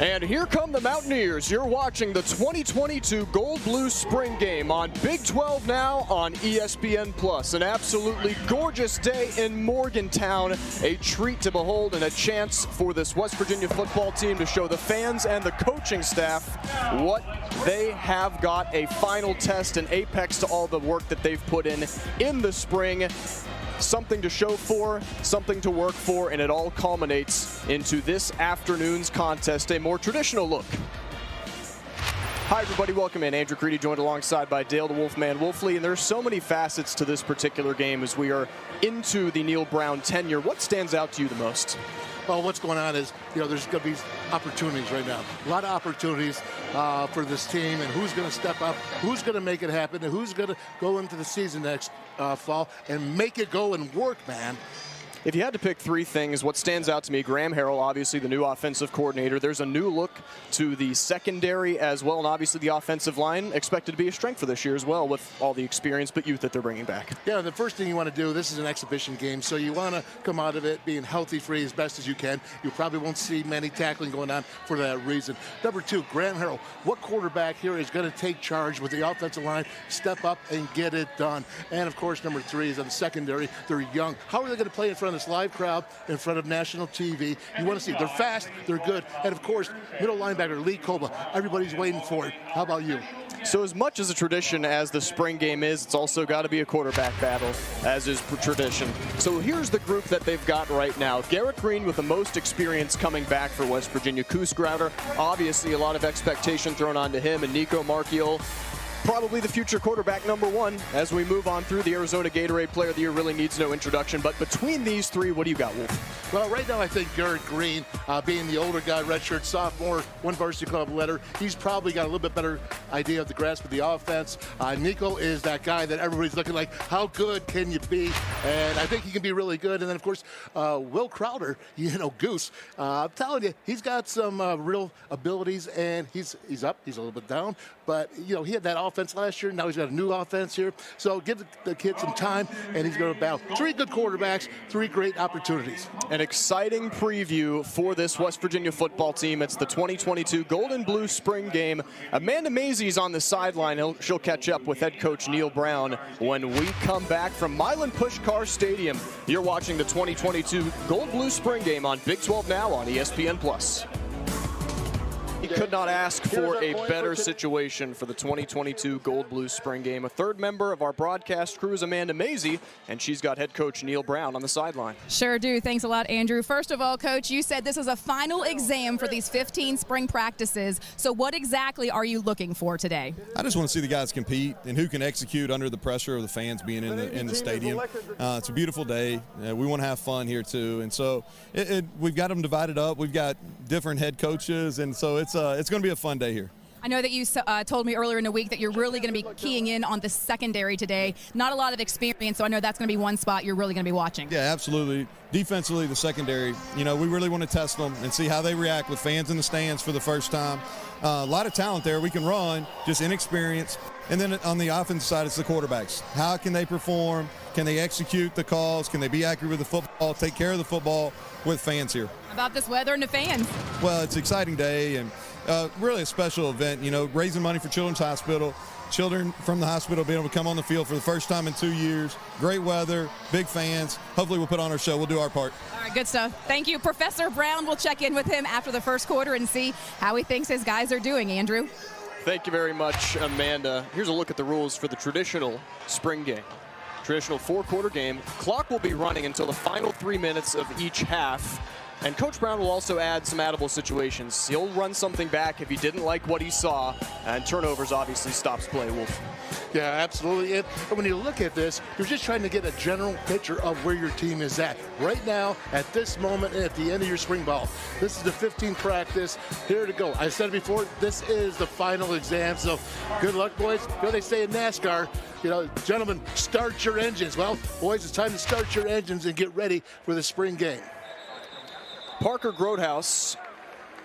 And here come the Mountaineers. You're watching the 2022 Gold Blue Spring Game on Big 12 Now on ESPN+. An absolutely gorgeous day in Morgantown. A treat to behold and a chance for this West Virginia football team to show the fans and the coaching staff what they have got. A final test, an apex to all the work that they've put in the spring. Something to show for, something to work for, and it all culminates into this afternoon's contest, a more traditional look. Hi everybody, welcome in. Andrew Creedy joined alongside by Dale the Wolfman Wolfley, and there's so many facets to this particular game as we are into the Neil Brown tenure. What stands out to you the most? Well, what's going on is, there's going to be opportunities right now. A lot of opportunities for this team, and who's going to step up, who's going to make it happen, and who's going to go into the season next fall and make it go and work, man. If you had to pick three things, what stands out to me, Graham Harrell, obviously the new offensive coordinator. There's a new look to the secondary as well, and obviously the offensive line expected to be a strength for this year as well with all the experience but youth that they're bringing back. Yeah, the first thing you want to do, this is an exhibition game, so you want to come out of it being healthy, free as best as you can. You probably won't see many tackling going on for that reason. Number two, Graham Harrell. What quarterback here is going to take charge with the offensive line, step up and get it done? And of course, number three is on the secondary. They're young. How are they going to play in front of this live crowd, in front of national TV? You want to see, they're fast, they're good, and of course, middle linebacker Lee Koba. Everybody's waiting for it. How about you? So as much as a tradition as the spring game is, it's also got to be a quarterback battle, as is tradition. So here's the group that they've got right now. Garrett Green with the most experience coming back for West Virginia. Coos Grouter, obviously a lot of expectation thrown onto him, and Nico Marchiol, probably the future quarterback #1 as we move on through. The Arizona Gatorade Player of the Year really needs no introduction, but between these three, what do you got, Wolf? Well, right now I think Garrett Green, being the older guy, redshirt sophomore, one varsity club letter, he's probably got a little bit better idea of the grasp of the offense. Nico is that guy that everybody's looking like, how good can you be? And I think he can be really good. And then, of course, Will Crowder, Goose, I'm telling you, he's got some real abilities, and he's up, he's a little bit down, but, he had that offense last year. Now he's got a new offense here. So give the kid some time, and he's going to battle. Three good quarterbacks, three great opportunities. An exciting preview for this West Virginia football team. It's the 2022 Gold and Blue Spring Game. Amanda Mazey's on the sideline. She'll catch up with head coach Neil Brown when we come back from Milan Puskar Stadium. You're watching the 2022 Gold Blue Spring Game on Big 12 Now on ESPN+. He could not ask for a better situation for the 2022 Gold Blue Spring Game. A third member of our broadcast crew is Amanda Mazey, and she's got head coach Neil Brown on the sideline. Sure do. Thanks a lot, Andrew. First of all, Coach, you said this is a final exam for these 15 spring practices. So what exactly are you looking for today? I just want to see the guys compete and who can execute under the pressure of the fans being in the stadium. It's a beautiful day. We want to have fun here too, and so we've got them divided up. We've got different head coaches, and so it's going to be a fun day here. I know that you told me earlier in the week that you're really going to be keying in on the secondary today. Not a lot of experience, so I know that's going to be one spot you're really going to be watching. Yeah, absolutely. Defensively, the secondary, we really want to test them and see how they react with fans in the stands for the first time. A lot of talent there. We can run, just inexperience. And then on the offensive side, it's the quarterbacks. How can they perform? Can they execute the calls? Can they be accurate with the football, take care of the football with fans here? How about this weather and the fans? Well, it's an exciting day and really a special event, raising money for Children's Hospital. Children from the hospital being able to come on the field for the first time in 2 years. Great weather, big fans. Hopefully we'll put on our show. We'll do our part. All right, good stuff. Thank you. Professor Brown, we'll check in with him after the first quarter and see how he thinks his guys are doing, Andrew. Thank you very much, Amanda. Here's a look at the rules for the traditional spring game. Traditional four-quarter game. Clock will be running until the final 3 minutes of each half. And Coach Brown will also add some addable situations. He'll run something back if he didn't like what he saw, and turnovers obviously stops play, Wolf. Yeah, absolutely. And when you look at this, you're just trying to get a general picture of where your team is at. Right now, at this moment, and at the end of your spring ball. This is the 15th practice. Here to go. I said it before, this is the final exam, so good luck, boys. They say in NASCAR, gentlemen, start your engines. Well, boys, it's time to start your engines and get ready for the spring game. Parker Grotehouse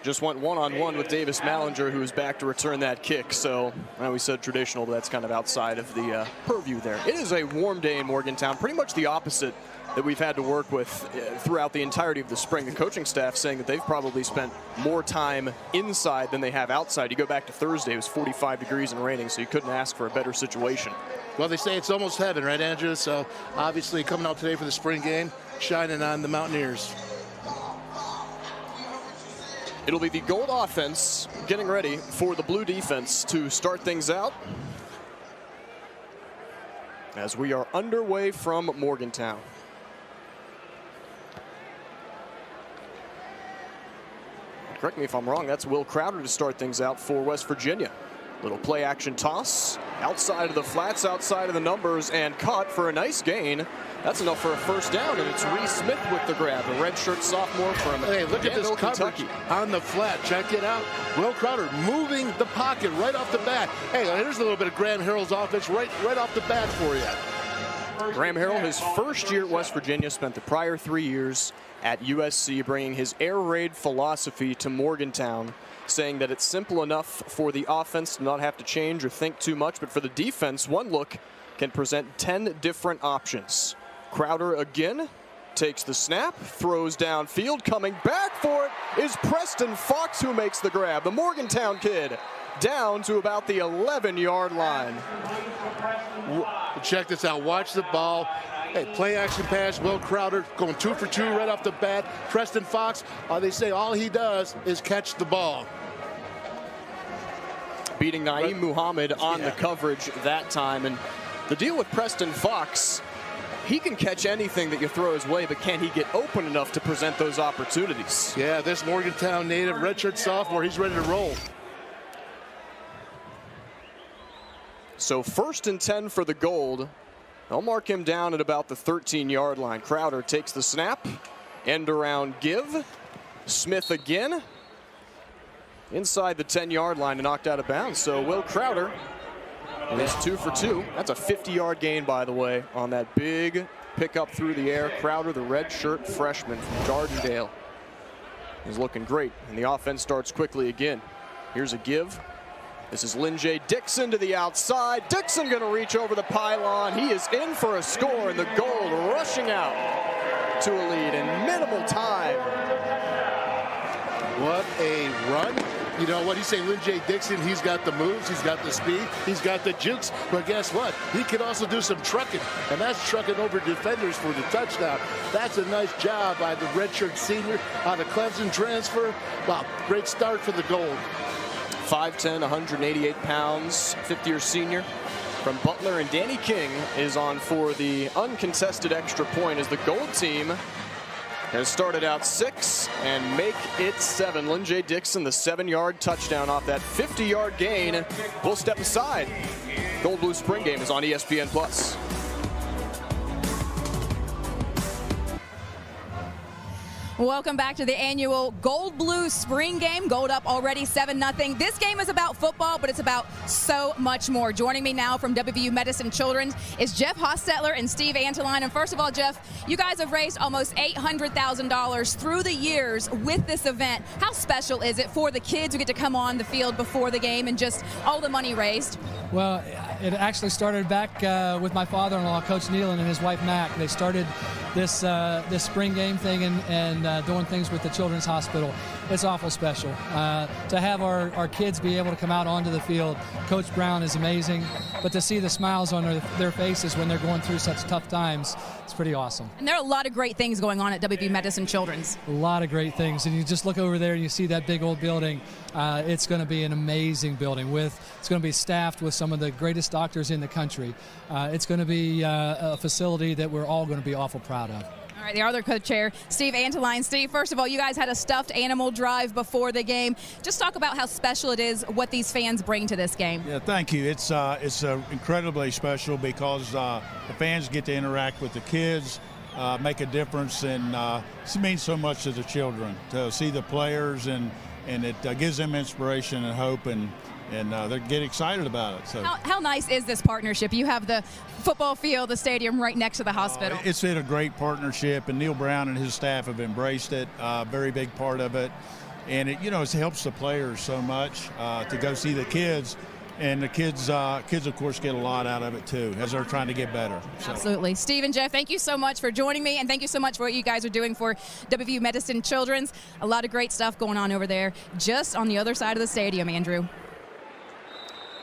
just went one-on-one with Davis Mallinger, who is back to return that kick. So, we said traditional, but that's kind of outside of the purview there. It is a warm day in Morgantown, pretty much the opposite that we've had to work with throughout the entirety of the spring. The coaching staff saying that they've probably spent more time inside than they have outside. You go back to Thursday, it was 45 degrees and raining, so you couldn't ask for a better situation. Well, they say it's almost heaven, right, Andrew? So obviously coming out today for the spring game, shining on the Mountaineers. It'll be the Gold offense getting ready for the Blue defense to start things out, as we are underway from Morgantown. Correct me if I'm wrong, that's Will Crowder to start things out for West Virginia. Little play action toss, outside of the flats, outside of the numbers, and caught for a nice gain. That's enough for a first down, and it's Reese Smith with the grab, the redshirt sophomore from Hey, look at this coverage Kentucky. on the flat. Check it out. Will Crowder moving the pocket right off the bat. Hey, here's a little bit of Graham Harrell's offense right off the bat for you. Graham Harrell, his first year at West Virginia, spent the prior 3 years at USC, bringing his air raid philosophy to Morgantown, saying that it's simple enough for the offense to not have to change or think too much, but for the defense, one look can present 10 different options. Crowder again takes the snap, throws downfield, coming back for it is Preston Fox, who makes the grab. The Morgantown kid down to about the 11-yard line. Check this out. Watch the ball. Hey, play action pass. Will Crowder going 2 for 2 right off the bat. Preston Fox, they say all he does is catch the ball. Beating Naeem Muhammad on the coverage that time. And the deal with Preston Fox, he can catch anything that you throw his way, but can he get open enough to present those opportunities? Yeah, this Morgantown native redshirt sophomore, he's ready to roll. So 1st and 10 for the Gold. They'll mark him down at about the 13-yard line. Crowder takes the snap, end around give. Smith again. Inside the 10-yard line and knocked out of bounds. So Will Crowder is 2 for 2. That's a 50-yard gain, by the way, on that big pickup through the air. Crowder, the red shirt freshman from Gardendale, is looking great. And the offense starts quickly again. Here's a give. This is Lynjay Dixon to the outside. Dixon going to reach over the pylon. He is in for a score, and the Gold rushing out to a lead in minimal time. What a run. You know what, you say Lynjay Dixon, he's got the moves, he's got the speed, he's got the jukes, but guess what? He can also do some trucking, and that's trucking over defenders for the touchdown. That's a nice job by the redshirt senior on a Clemson transfer. Wow, great start for the Gold. 5'10", 188 pounds, 50-year senior from Butler, and Danny King is on for the uncontested extra point as the Gold team has started out 6 and make it 7. Lynjay Dixon, the 7-yard touchdown off that 50-yard gain. We'll step aside. Gold Blue Spring Game is on ESPN+. Welcome back to the annual Gold Blue Spring Game. Gold up already 7-0. This game is about football, but it's about so much more. Joining me now from WVU Medicine Children's is Jeff Hostetler and Steve Antline. And first of all, Jeff, you guys have raised almost $800,000 through the years with this event. How special is it for the kids who get to come on the field before the game and just all the money raised? Well, it actually started back with my father-in-law, Coach Nealon, and his wife, Mac. They started this spring game thing and doing things with the Children's Hospital. It's awful special. To have our kids be able to come out onto the field, Coach Brown is amazing, but to see the smiles on their faces when they're going through such tough times, it's pretty awesome. And there are a lot of great things going on at WVU Medicine Children's. A lot of great things, and you just look over there and you see that big old building. It's going to be an amazing building. It's going to be staffed with some of the greatest doctors in the country. It's going to be a facility that we're all going to be awful proud of. All right, the other co-chair, Steve Antline. Steve, first of all, you guys had a stuffed animal drive before the game. Just talk about how special it is, what these fans bring to this game. Yeah, thank you. It's incredibly special because the fans get to interact with the kids, make a difference, and it means so much to the children to see the players, and it gives them inspiration and hope, and they get excited about it. So how nice is this partnership? You have the football field, the stadium right next to the hospital. It's been a great partnership, and Neil Brown and his staff have embraced it, very big part of it. And it helps the players so much to go see the kids And the kids, of course, get a lot out of it, too, as they're trying to get better. So. Absolutely. Steve and Jeff, thank you so much for joining me, and thank you so much for what you guys are doing for WVU Medicine Children's. A lot of great stuff going on over there just on the other side of the stadium, Andrew.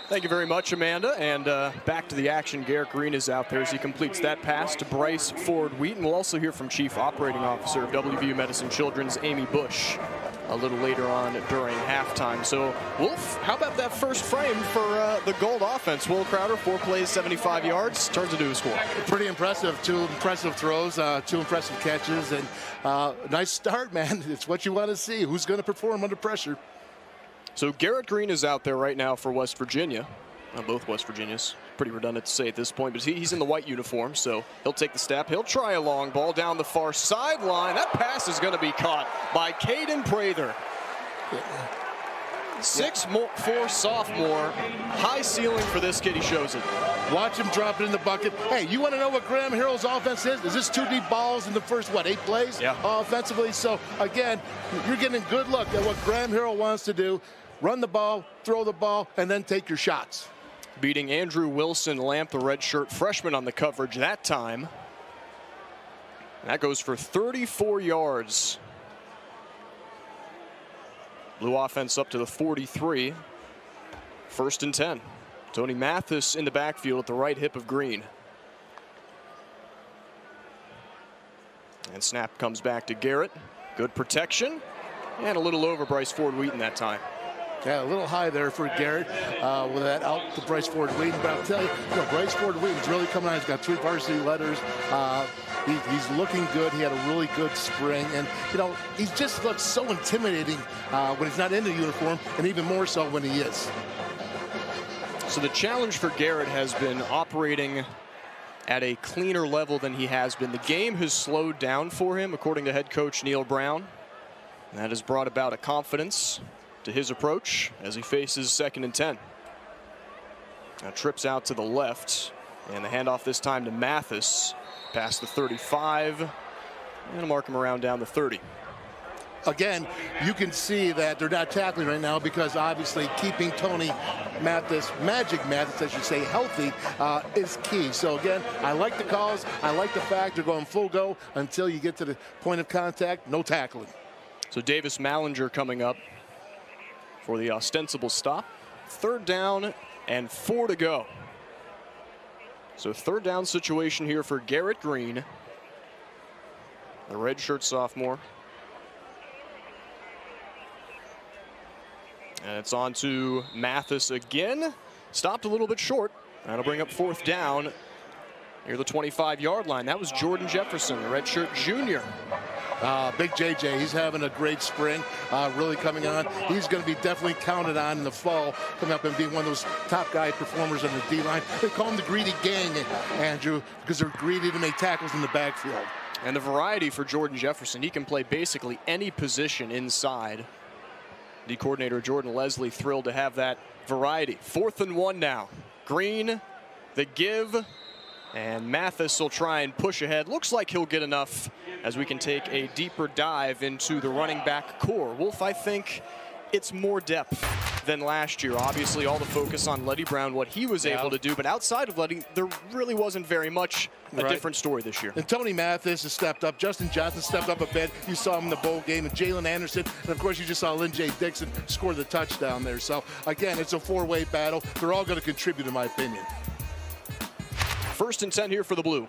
Thank you very much, Amanda. And back to the action. Garrett Green is out there as he completes that pass to Bryce Ford-Wheaton. We'll also hear from Chief Operating Officer of WVU Medicine Children's, Amy Bush, a little later on during halftime. So, Wolf, how about that first frame for the Gold offense? Will Crowder, 4 plays, 75 yards, turns into a score. Pretty impressive. 2 impressive throws, 2 impressive catches, and nice start, man. It's what you want to see. Who's going to perform under pressure? So Garrett Green is out there right now for West Virginia. Both West Virginias. Pretty redundant to say at this point, but he's in the white uniform, so he'll take the step. He'll try a long ball down the far sideline. That pass is going to be caught by Caden Prather. 6'4" sophomore. High ceiling for this kid. He shows it. Watch him drop it in the bucket. Hey, you want to know what Graham Harrell's offense is? Is this 2 deep balls in the first, 8 plays? Yeah. Offensively. So, again, you're getting a good look at what Graham Harrell wants to do. Run the ball, throw the ball, and then take your shots. Beating Andrew Wilson Lamp, the redshirt freshman, on the coverage that time. That goes for 34 yards. Blue offense up to the 43. 1st and 10. Tony Mathis in the backfield at the right hip of Green. And snap comes back to Garrett. Good protection. And a little over Bryce Ford-Wheaton that time. Yeah, a little high there for Garrett with that out to Bryce Ford-Wheaton. But I'll tell you, Bryce Ford-Wheaton's really coming on. He's got 3 varsity letters. He's looking good. He had a really good spring. And, he just looks so intimidating when he's not in the uniform, and even more so when he is. So the challenge for Garrett has been operating at a cleaner level than he has been. The game has slowed down for him, according to head coach Neil Brown. And that has brought about a confidence to his approach as he faces 2nd and 10. Now trips out to the left, and the handoff this time to Mathis, past the 35, and mark him around down the 30. Again, you can see that they're not tackling right now because obviously keeping Tony Mathis, Magic Mathis, I should say, healthy is key. So again, I like the calls. I like the fact they're going full go until you get to the point of contact. No tackling. So Davis Mallinger coming up for the ostensible stop. 3rd down and 4 to go. So 3rd down situation here for Garrett Green, the redshirt sophomore. And it's on to Mathis again. Stopped a little bit short. That'll bring up 4th down near the 25-yard line. That was Jordan Jefferson, the redshirt junior. Big JJ, he's having a great spring, really coming on. He's going to be definitely counted on in the fall, coming up and being one of those top guy performers on the D-line. They call him the greedy gang, Andrew, because they're greedy to make tackles in the backfield. And the variety for Jordan Jefferson, he can play basically any position inside. D coordinator Jordan Leslie thrilled to have that variety. 4th and 1 now. Green, the give, and Mathis will try and push ahead. Looks like he'll get enough as we can take a deeper dive into the running back core. Wolf, I think it's more depth than last year. Obviously, all the focus on Letty Brown, what he was able to do, but outside of Letty, there really wasn't very much a different story this year. And Tony Mathis has stepped up. Justin Johnson stepped up a bit. You saw him in the bowl game, and Jalen Anderson, and of course you just saw Lynn J. Dixon score the touchdown there. So again, it's a 4-way battle. They're all going to contribute, in my opinion. 1st and 10 here for the Blue.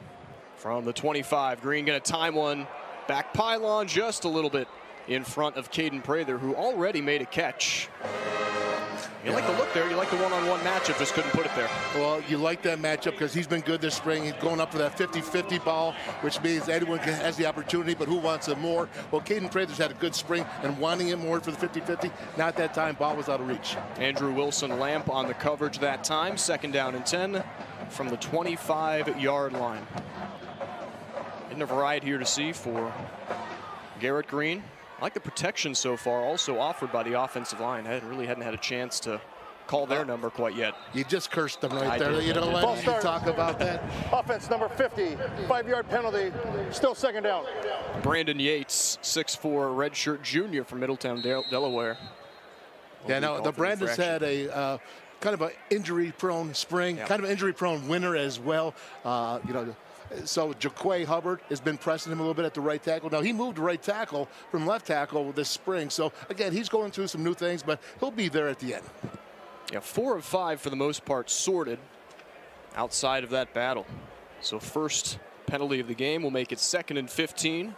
From the 25, Green going to time one. Back pylon just a little bit in front of Caden Prather, who already made a catch. You like the look there. You like the one-on-one matchup. Just couldn't put it there. Well, you like that matchup because he's been good this spring. He's going up for that 50-50 ball, which means anyone has the opportunity, but who wants it more? Well, Caden Prather's had a good spring and wanting it more for the 50-50. Not that time. Ball was out of reach. Andrew Wilson Lamp on the coverage that time. 2nd down and 10 from the 25-yard line. Getting a variety here to see for Garrett Green. I like the protection so far, also offered by the offensive line. Hadn't had a chance to call their number quite yet. You just cursed them right there. Did. You know what? You talk about that. Offense number 50, 5-yard penalty, still 2nd down. Brandon Yates, 6'4", redshirt junior from Middletown, Delaware. Yeah, no, the Brandon's had a kind of an injury-prone spring, kind of an injury-prone winter as well. So Jaquay Hubbard has been pressing him a little bit at the right tackle. Now, he moved to right tackle from left tackle this spring. So, again, he's going through some new things, but he'll be there at the end. Yeah, 4 of 5 for the most part sorted outside of that battle. So first penalty of the game will make it 2nd and 15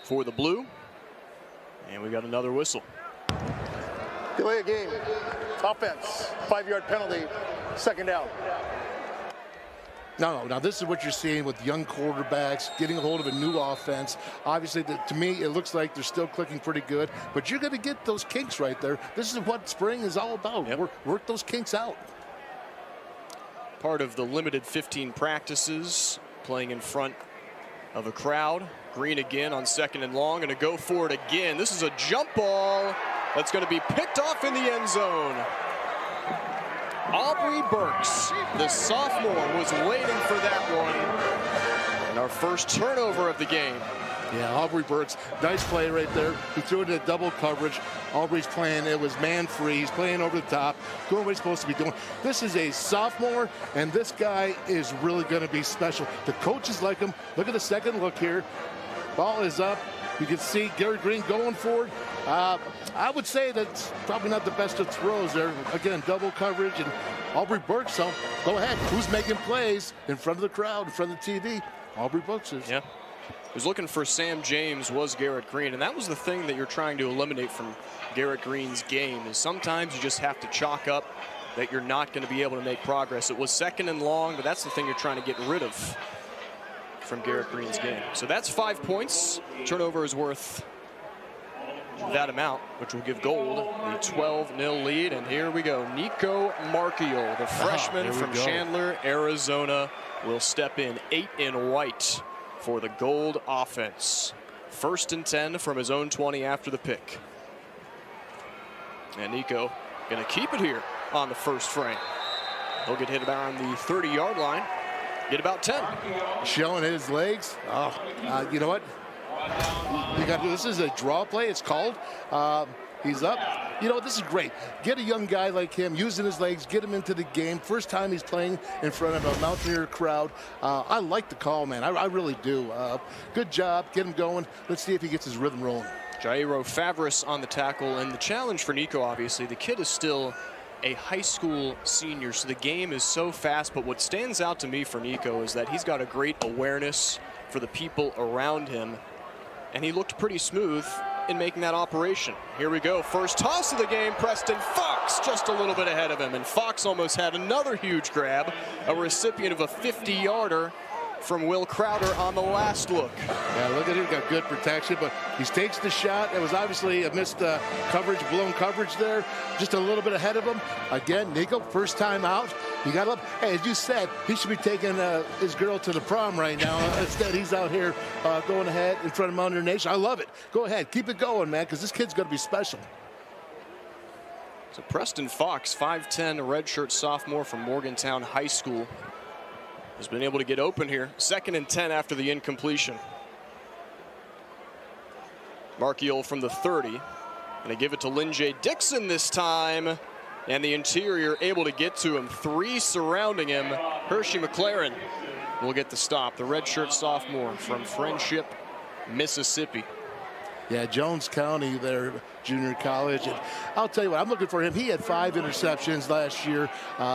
for the Blue. And we got another whistle. Delay a game. Offense. 5-yard penalty. 2nd down. No. Now, this is what you're seeing with young quarterbacks getting a hold of a new offense. Obviously, to me, it looks like they're still clicking pretty good, but you're going to get those kinks right there. This is what spring is all about. Work those kinks out. Part of the limited 15 practices, playing in front of a crowd. Green again on 2nd and long, and to go for it again. This is a jump ball that's going to be picked off in the end zone. Aubrey Burks, the sophomore, was waiting for that one. And our first turnover of the game. Yeah, Aubrey Burks, nice play right there. He threw it into double coverage. Aubrey's playing, it was man free. He's playing over the top, doing what he's supposed to be doing. This is a sophomore, and this guy is really going to be special. The coaches like him. Look at the second look here. Ball is up. You can see Garrett Green going for it. I would say that's probably not the best of throws there. Again, double coverage, and Aubrey Burks, so go ahead. Who's making plays in front of the crowd, in front of the TV? Aubrey Burks is. Yeah. Was looking for Sam James was Garrett Green, and that was the thing that you're trying to eliminate from Garrett Green's game, is sometimes you just have to chalk up that you're not going to be able to make progress. It was 2nd and long, but that's the thing you're trying to get rid of from Garrett Green's game. So that's 5 points. Turnover is worth that amount, which will give Gold the 12-0 lead. And here we go. Nico Marchiol, the freshman from Chandler, Arizona, will step in 8 in white for the Gold offense. 1st and 10 from his own 20 after the pick. And Nico going to keep it here on the first frame. He'll get hit about on the 30-yard line. Get about 10. Showing his legs. You know what? You got this is a draw play. It's called. He's up. You know, this is great. Get a young guy like him using his legs, get him into the game. First time he's playing in front of a Mountaineer crowd. I like the call, man. I really do. Good job. Get him going. Let's see if he gets his rhythm rolling. Jairo Favris on the tackle, and the challenge for Nico, obviously, the kid is still a high school senior, so the game is so fast. But what stands out to me for Nico is that he's got a great awareness for the people around him, and he looked pretty smooth in making that operation. Here we go. First toss of the game. Preston Fox just a little bit ahead of him, and Fox almost had another huge grab, a recipient of a 50-yarder from Will Crowder on the last look. Yeah, look at him, got good protection, but he takes the shot. It was obviously a missed coverage, blown coverage there, just a little bit ahead of him. Again, Nico, first time out. He got up. Hey, as you said, he should be taking his girl to the prom right now. Instead, he's out here going ahead in front of Mountaineer Nation. I love it. Go ahead, keep it going, man, because this kid's going to be special. So Preston Fox, 5'10", redshirt sophomore from Morgantown High School, has been able to get open here. 2nd and 10 after the incompletion. Marchiol from the 30. Gonna give it to Lynn J. Dixon this time. And the interior able to get to him. 3 surrounding him. Hershey McLaren will get the stop. The redshirt sophomore from Friendship, Mississippi. Yeah, Jones County there, junior college. And I'll tell you what, I'm looking for him. He had 5 interceptions last year.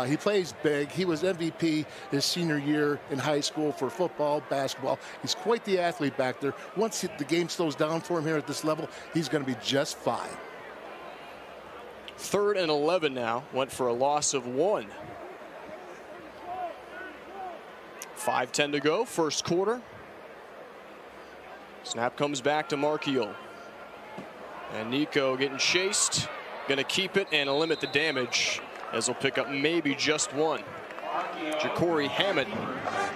He plays big. He was MVP his senior year in high school for football, basketball. He's quite the athlete back there. Once the game slows down for him here at this level, he's going to be just fine. 3rd and 11 now. Went for a loss of 1. 5:10 to go, first quarter. Snap comes back to Marchiol. And Nico getting chased. Gonna keep it and limit the damage, as he'll pick up maybe just 1. Ja'Cory Hammett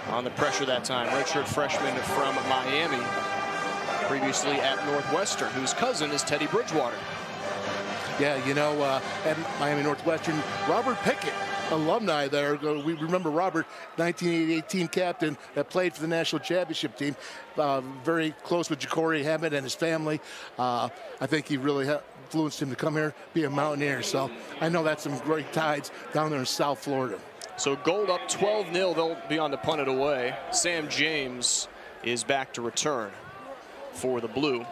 on the pressure that time. Redshirt freshman from Miami. Previously at Northwestern, whose cousin is Teddy Bridgewater. Yeah, you know, at Miami Northwestern, Robert Pickett alumni there. We remember Robert, 1988 team captain that played for the national championship team. Very close with Ja'Cory Hammond and his family. I think he really influenced him to come here, be a Mountaineer. So I know that's some great tides down there in South Florida. So Gold up 12-0. They'll be on to punt it away. Sam James is back to return for the Blue.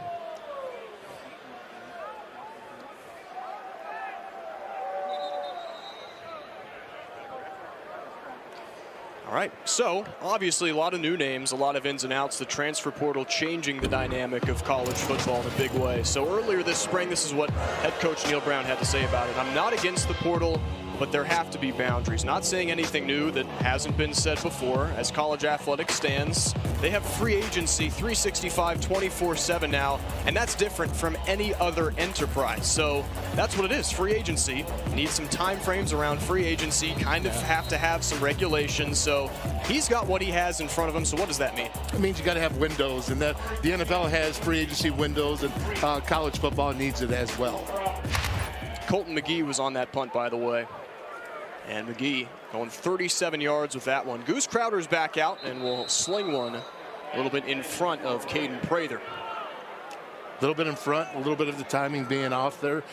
All right, so obviously a lot of new names, a lot of ins and outs, the transfer portal changing the dynamic of college football in a big way. So earlier this spring, this is what head coach Neil Brown had to say about it. I'm not against the portal, but there have to be boundaries. Not saying anything new that hasn't been said before. As college athletics stands, they have free agency 365, 24/7 now, and that's different from any other enterprise. So that's what it is, free agency. Need some time frames around free agency, kind of have to have some regulations. So he's got what he has in front of him. So what does that mean? It means you got to have windows, and that the NFL has free agency windows, and college football needs it as well. Colton McGee was on that punt, by the way. And McGee going 37 yards with that one. Goose Crowder's back out and will sling one a little bit in front of Caden Prather. A little bit in front, a little bit of the timing being off there.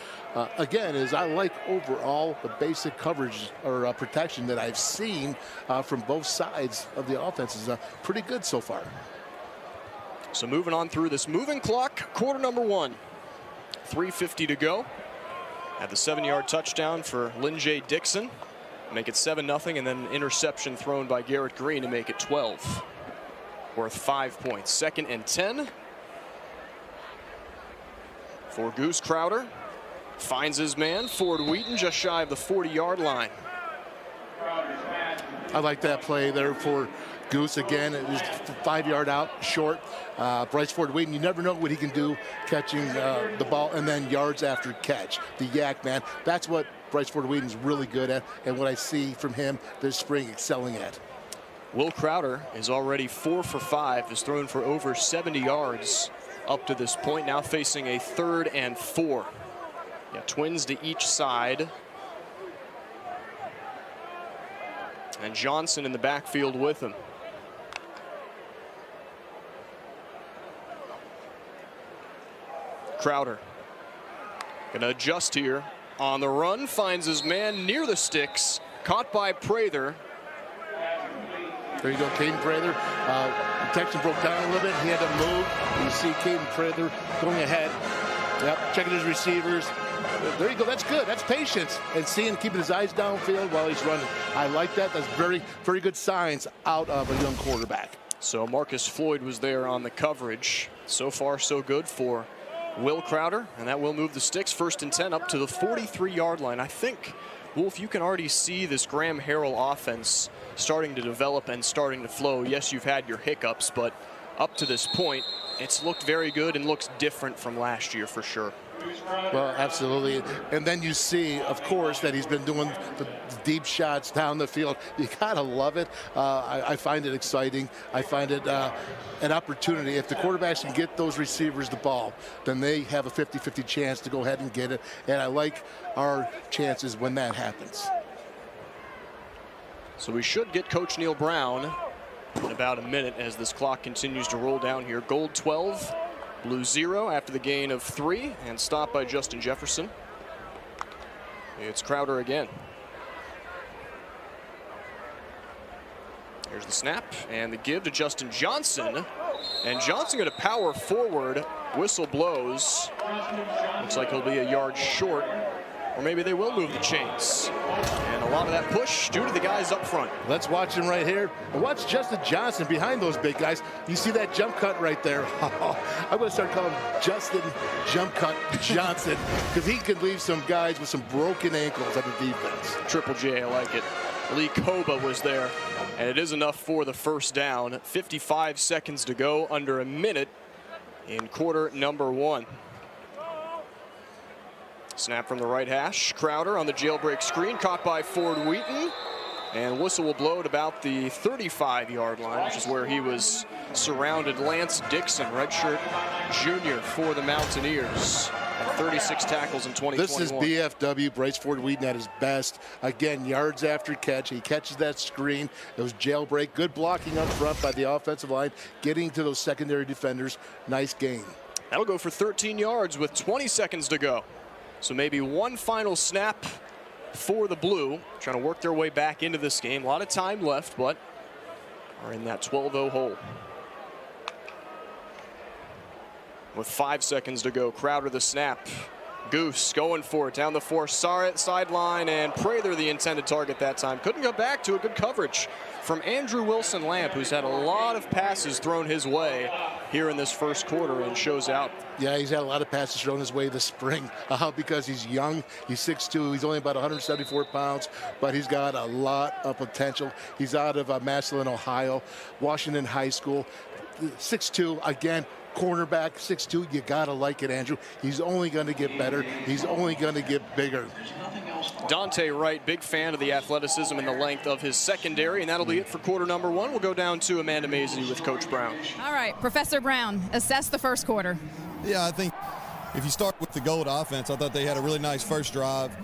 Again, I like overall the basic coverage or protection that I've seen from both sides of the offense is pretty good so far. So moving on through this moving clock, quarter number 1. 3:50 to go. At the 7-yard touchdown for Lynn J. Dixon. Make it 7-0, and then an interception thrown by Garrett Green to make it 12. Worth 5 points. 2nd and 10 for Goose Crowder. Finds his man, Ford Wheaton, just shy of the 40-yard line. I like that play there for Goose again. It was 5-yard out, short. Bryce Ford Wheaton, you never know what he can do catching the ball and then yards after catch. The yak, man. That's what Bryce Ford Wheaton's really good at, and what I see from him this spring excelling at. Will Crowder is already 4 for 5, has thrown for over 70 yards up to this point, now facing a 3rd and 4. Yeah, twins to each side. And Johnson in the backfield with him. Crowder gonna adjust here. On the run, finds his man near the sticks, caught by Prather. There you go, Caden Prather. Protection broke down a little bit. He had to move. You see Caden Prather going ahead. Yep, checking his receivers. There you go. That's good. That's patience. And keeping his eyes downfield while he's running. I like that. That's very, very good signs out of a young quarterback. So Marcus Floyd was there on the coverage. So far, so good for Will Crowder, and that will move the sticks. 1st and 10 up to the 43-yard line. I think, Wolf, you can already see this Graham Harrell offense starting to develop and starting to flow. Yes, you've had your hiccups, but up to this point, it's looked very good and looks different from last year for sure. Well, absolutely. And then you see, of course, that he's been doing the deep shots down the field. You gotta love it. I find it exciting. I find it an opportunity. If the quarterbacks can get those receivers the ball, then they have a 50-50 chance to go ahead and get it. And I like our chances when that happens. So we should get Coach Neil Brown in about a minute as this clock continues to roll down here. Gold 12. Blue 0 after the gain of 3 and stopped by Justin Jefferson. It's Crowder again. Here's the snap and the give to Justin Johnson. And Johnson going to power forward. Whistle blows. Looks like he'll be a yard short. Or maybe they will move the chains. And a lot of that push due to the guys up front. Let's watch him right here. And watch Justin Johnson behind those big guys. You see that jump cut right there. I'm going to start calling him Justin Jump Cut Johnson because he can leave some guys with some broken ankles on the defense. Triple J, I like it. Lee Koba was there. And it is enough for the 1st down. 55 seconds to go, under a minute in quarter number 1. Snap from the right hash. Crowder on the jailbreak screen, caught by Ford Wheaton. And whistle will blow at about the 35-yard line, which is where he was surrounded. Lance Dixon, redshirt junior for the Mountaineers. and 36 tackles in 2021. This is BFW, Bryce Ford Wheaton at his best. Again, yards after catch. He catches that screen. It was jailbreak. Good blocking up front by the offensive line, getting to those secondary defenders. Nice game. That'll go for 13 yards with 20 seconds to go. So maybe one final snap for the Blue, trying to work their way back into this game. A lot of time left, but are in that 12-0 hole. With 5 seconds to go, Crowder the snap. Goose going for it down the far sideline, and Prather the intended target that time. Couldn't go back to a good coverage from Andrew Wilson Lamp, who's had a lot of passes thrown his way here in this first quarter and shows out. Yeah, he's had a lot of passes thrown his way this spring because he's young. He's 6'2". He's only about 174 pounds, but he's got a lot of potential. He's out of Massillon, Ohio, Washington High School. 6'2", again, cornerback, 6'2". You got to like it, Andrew. He's only going to get better. He's only going to get bigger. Dante Wright, big fan of the athleticism and the length of his secondary, and that'll be it for quarter number one. We'll go down to Amanda Mazie with Coach Brown. All right, Professor Brown, assess the first quarter. Yeah, I think if you start with the Gold offense, I thought they had a really nice first drive.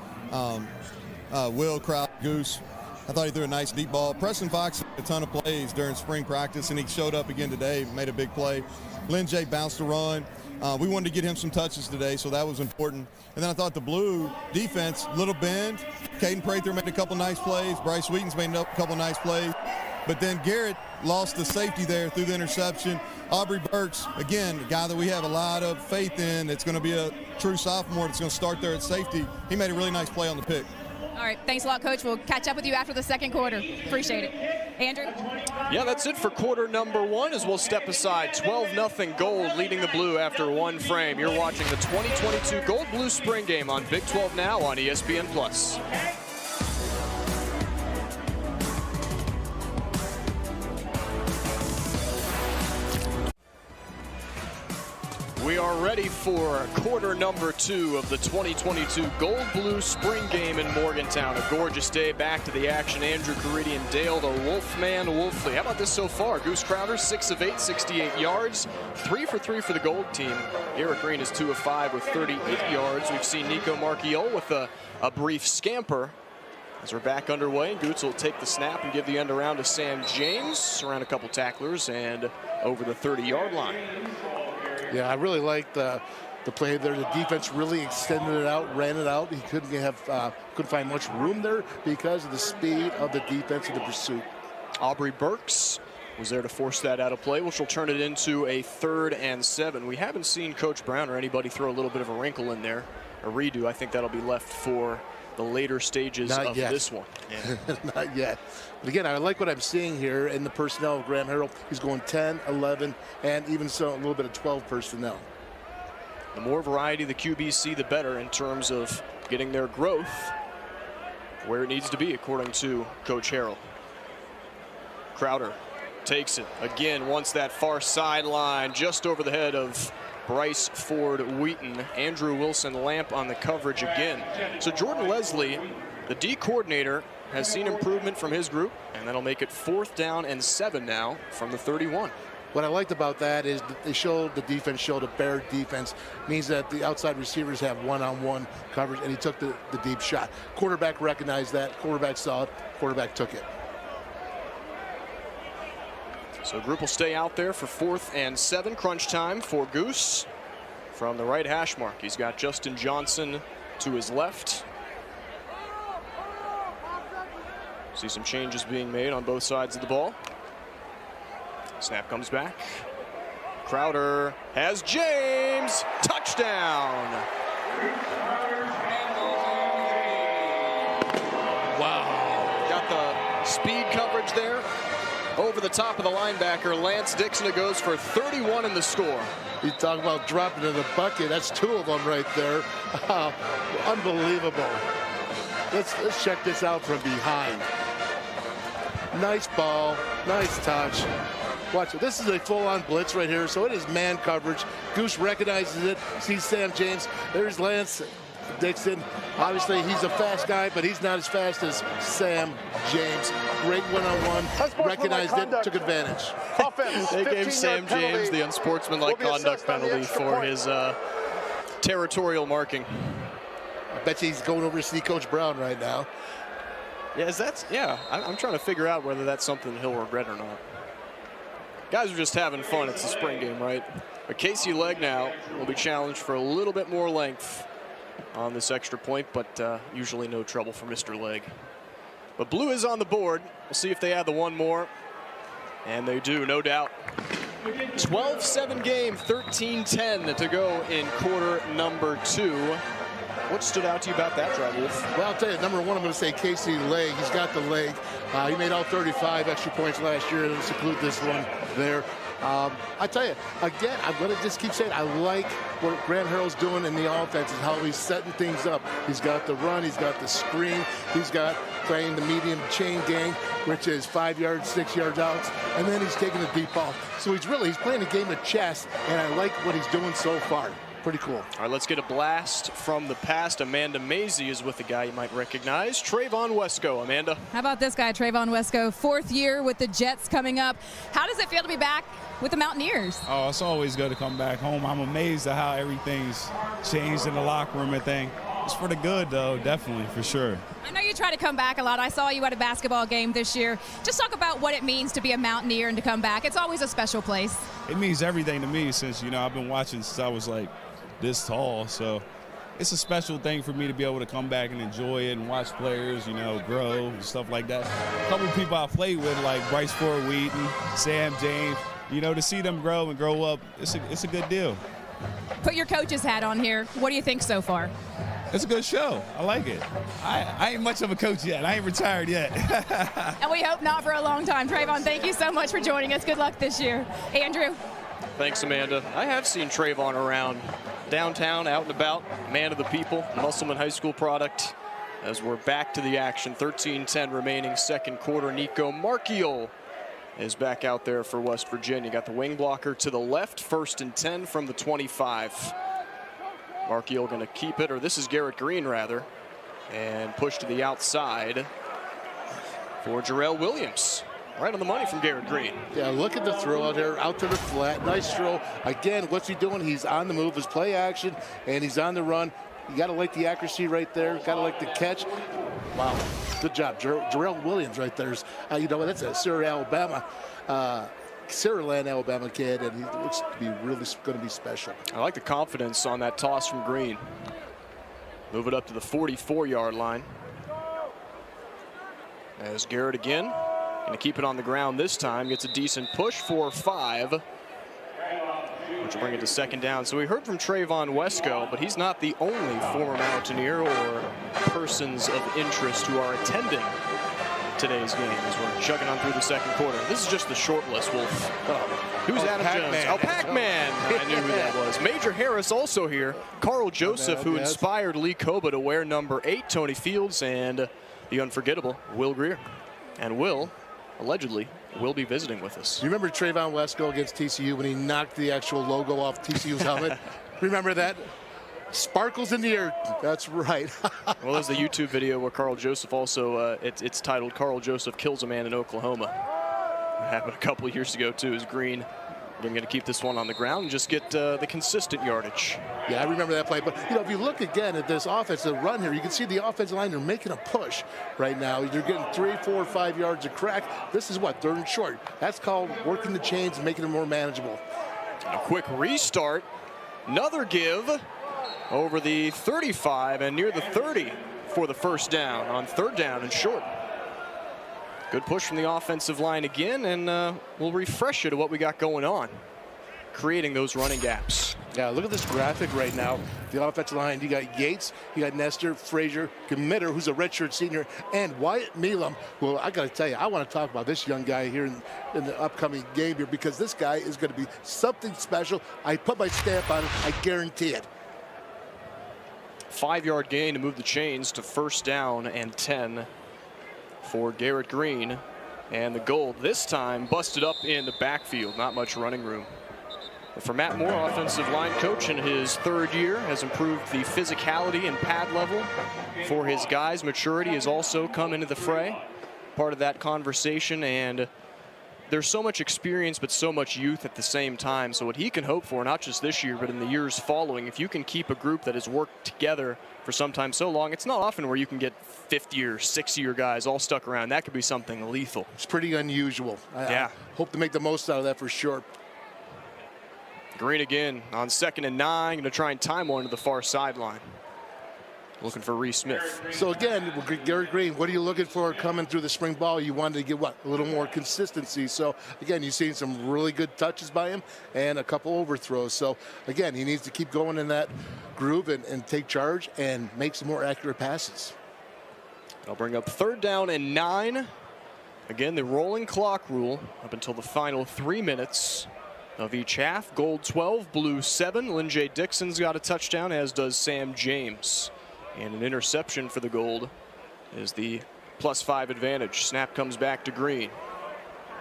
Will, Crowd, Goose, I thought he threw a nice deep ball. Preston Fox had a ton of plays during spring practice, and he showed up again today, made a big play. Lynn J bounced a run. We wanted to get him some touches today, so that was important. And then I thought the Blue defense, little bend. Caden Prather made a couple nice plays. Bryce Wheaton's made a couple nice plays. But then Garrett lost the safety there through the interception. Aubrey Burks, again, a guy that we have a lot of faith in. It's going to be a true sophomore that's going to start there at safety. He made a really nice play on the pick. All right, thanks a lot, Coach. We'll catch up with you after the second quarter. Appreciate it. Andrew? Yeah, that's it for quarter number one as we'll step aside. 12-0 Gold leading the Blue after one frame. You're watching the 2022 Gold Blue Spring Game on Big 12 Now on ESPN+. We are ready for quarter number two of the 2022 Gold Blue Spring Game in Morgantown. A gorgeous day, back to the action. Andrew Caridi and Dale the Wolfman Wolfley. How about this so far? Goose Crowder, 6 of 8, 68 yards. 3 for 3 for the Gold team. Eric Green is 2 of 5 with 38 yards. We've seen Nico Marchiol with a brief scamper. As we're back underway, Goots will take the snap and give the end around to Sam James. Around a couple tacklers and over the 30-yard line. Yeah, I really liked the play there. The defense really extended it out, ran it out. He couldn't find much room there because of the speed of the defense and the pursuit. Aubrey Burks was there to force that out of play, which will turn it into a 3rd and 7. We haven't seen Coach Brown or anybody throw a little bit of a wrinkle in there, a redo. I think that'll be left for the later stages of this one. Yeah. Not yet. But again, I like what I'm seeing here in the personnel of Graham Harrell. He's going 10, 11, and even so a little bit of 12 personnel. The more variety the QBs see, the better in terms of getting their growth where it needs to be, according to Coach Harrell. Crowder takes it again, wants that far sideline just over the head of Bryce Ford Wheaton. Andrew Wilson Lamp on the coverage again. So Jordan Leslie, the D coordinator, has seen improvement from his group, and that'll make it 4th down and 7 now from the 31. What I liked about that is that the defense showed a bear defense. Means that the outside receivers have one-on-one coverage, and he took the deep shot. Quarterback recognized that. Quarterback saw it. Quarterback took it. So group will stay out there for 4th and 7. Crunch time for Goose from the right hash mark. He's got Justin Johnson to his left. See some changes being made on both sides of the ball. Snap comes back. Crowder has James. Touchdown. Wow. Got the speed coverage there. Over the top of the linebacker, Lance Dixon. It goes for 31 in the score. You talk about dropping in the bucket. That's 2 of them right there. Unbelievable. Let's check this out from behind. Nice ball, nice touch. Watch it. This is a full-on blitz right here, so it is man coverage. Goose recognizes it, sees Sam James. There's Lance Dixon. Obviously, he's a fast guy, but he's not as fast as Sam James. Great one-on-one, recognized it, took advantage. They gave Sam James the unsportsmanlike conduct penalty for his territorial marking. I bet you he's going over to see Coach Brown right now. Yeah, I'm trying to figure out whether that's something he'll regret or not. Guys are just having fun. It's a spring game, right? But Casey Legg now will be challenged for a little bit more length on this extra point, but usually no trouble for Mr. Legg. But blue is on the board. We'll see if they add the one more. And they do, no doubt. 12-7 game, 13-10 to go in quarter number 2. What stood out to you about that drive, Wolf? Well, I'll tell you, number one, I'm going to say Casey Legg. He's got the leg. He made all 35 extra points last year. Let's include this one there. I tell you, again, I'm going to just keep saying I like what Grant Harrell's doing in the offense and how he's setting things up. He's got the run, he's got the screen, he's got playing the medium chain gang, which is 5 yards, 6 yards out, and then he's taking the deep ball. So he's playing a game of chess, and I like what he's doing so far. Pretty cool. All right, let's get a blast from the past. Amanda Mazey is with the guy you might recognize, Trayvon Wesco. Amanda. How about this guy, Trayvon Wesco, 4th year with the Jets coming up. How does it feel to be back with the Mountaineers? Oh, it's always good to come back home. I'm amazed at how everything's changed in the locker room and thing. It's for the good, though, definitely, for sure. I know you try to come back a lot. I saw you at a basketball game this year. Just talk about what it means to be a Mountaineer and to come back. It's always a special place. It means everything to me since, I've been watching since I was like this tall. So it's a special thing for me to be able to come back and enjoy it and watch players, grow and stuff like that. A couple of people I played with, like Bryce Ford Wheaton, Sam James, to see them grow and grow up, it's a good deal. Put your coach's hat on here. What do you think so far? It's a good show. I like it. I ain't much of a coach yet. I ain't retired yet. And we hope not for a long time. Trayvon, thank you so much for joining us. Good luck this year. Andrew. Thanks, Amanda. I have seen Trayvon around downtown, out and about, man of the people, Musselman High School product. As we're back to the action, 13-10 remaining second quarter. Nico Marchiol is back out there for West Virginia. Got the wing blocker to the left, 1st and 10 from the 25. Marchiol going to keep it, or this is Garrett Green rather, and push to the outside for Jarrell Williams. Right on the money from Garrett Green. Yeah, look at the throw out there, out to the flat. Nice throw. Again, what's he doing? He's on the move. His play action, and he's on the run. You got to like the accuracy right there. Got to like the catch. Wow, good job. Jarrell Williams right there. That's a Saraland, Alabama kid, and he looks to be really going to be special. I like the confidence on that toss from Green. Move it up to the 44-yard line. As Garrett again. Going to keep it on the ground this time. Gets a decent push for 5, which will bring it to 2nd down. So we heard from Trayvon Wesco, but he's not the only former Mountaineer or persons of interest who are attending today's game as we're chugging on through the second quarter. This is just the short list, Wolf. Who's Adam Jones? Oh, Pac-Man. I knew who that was. Major Harris also here. Carl Joseph, who inspired Lee Koba to wear number 8, Tony Fields, and the unforgettable Will Greer. And Will, allegedly, will be visiting with us. You remember Trayvon Wesco against TCU when he knocked the actual logo off TCU's helmet? Remember that? Sparkles in the air. That's right. Well, there's the YouTube video where Carl Joseph also, it's titled Carl Joseph Kills a Man in Oklahoma. It happened a couple of years ago, too, as Green. Again, going to keep this one on the ground and just get the consistent yardage. Yeah, I remember that play. But, if you look again at this offensive run here, you can see the offensive line, they're making a push right now. They're getting 3, 4, 5 yards of crack. This is what, 3rd and short. That's called working the chains and making it more manageable. A quick restart. Another give over the 35 and near the 30 for the 1st down on 3rd down and short. Good push from the offensive line again, and we'll refresh you to what we got going on, creating those running gaps. Yeah, look at this graphic right now. The offensive line, you got Yates, you got Nestor, Frazier, Committer, who's a redshirt senior, and Wyatt Meelam. Well, I got to tell you, I want to talk about this young guy here in the upcoming game here, because this guy is going to be something special. I put my stamp on it. I guarantee it. 5-yard gain to move the chains to 1st down and 10 for Garrett Green. And the goal this time busted up in the backfield. Not much running room. But for Matt Moore, offensive line coach in his 3rd year, has improved the physicality and pad level for his guys. Maturity has also come into the fray. Part of that conversation, and there's so much experience but so much youth at the same time. So what he can hope for, not just this year but in the years following, if you can keep a group that has worked together for some time so long, it's not often where you can get 5th-year, 6th-year guys all stuck around. That could be something lethal. It's pretty unusual. Yeah. I hope to make the most out of that for sure. Green again on 2nd and 9, going to try and time one to the far sideline. Looking for Reese Smith. So again, Garrett Green, what are you looking for coming through the spring ball? You wanted to get what? A little more consistency. So again, you've seen some really good touches by him and a couple overthrows. So again, he needs to keep going in that groove and take charge and make some more accurate passes. I'll bring up 3rd down and 9. Again, the rolling clock rule up until the final 3 minutes of each half. Gold 12, blue 7. Lynn J. Dixon's got a touchdown, as does Sam James. And an interception for the Gold is the +5 advantage. Snap comes back to Green.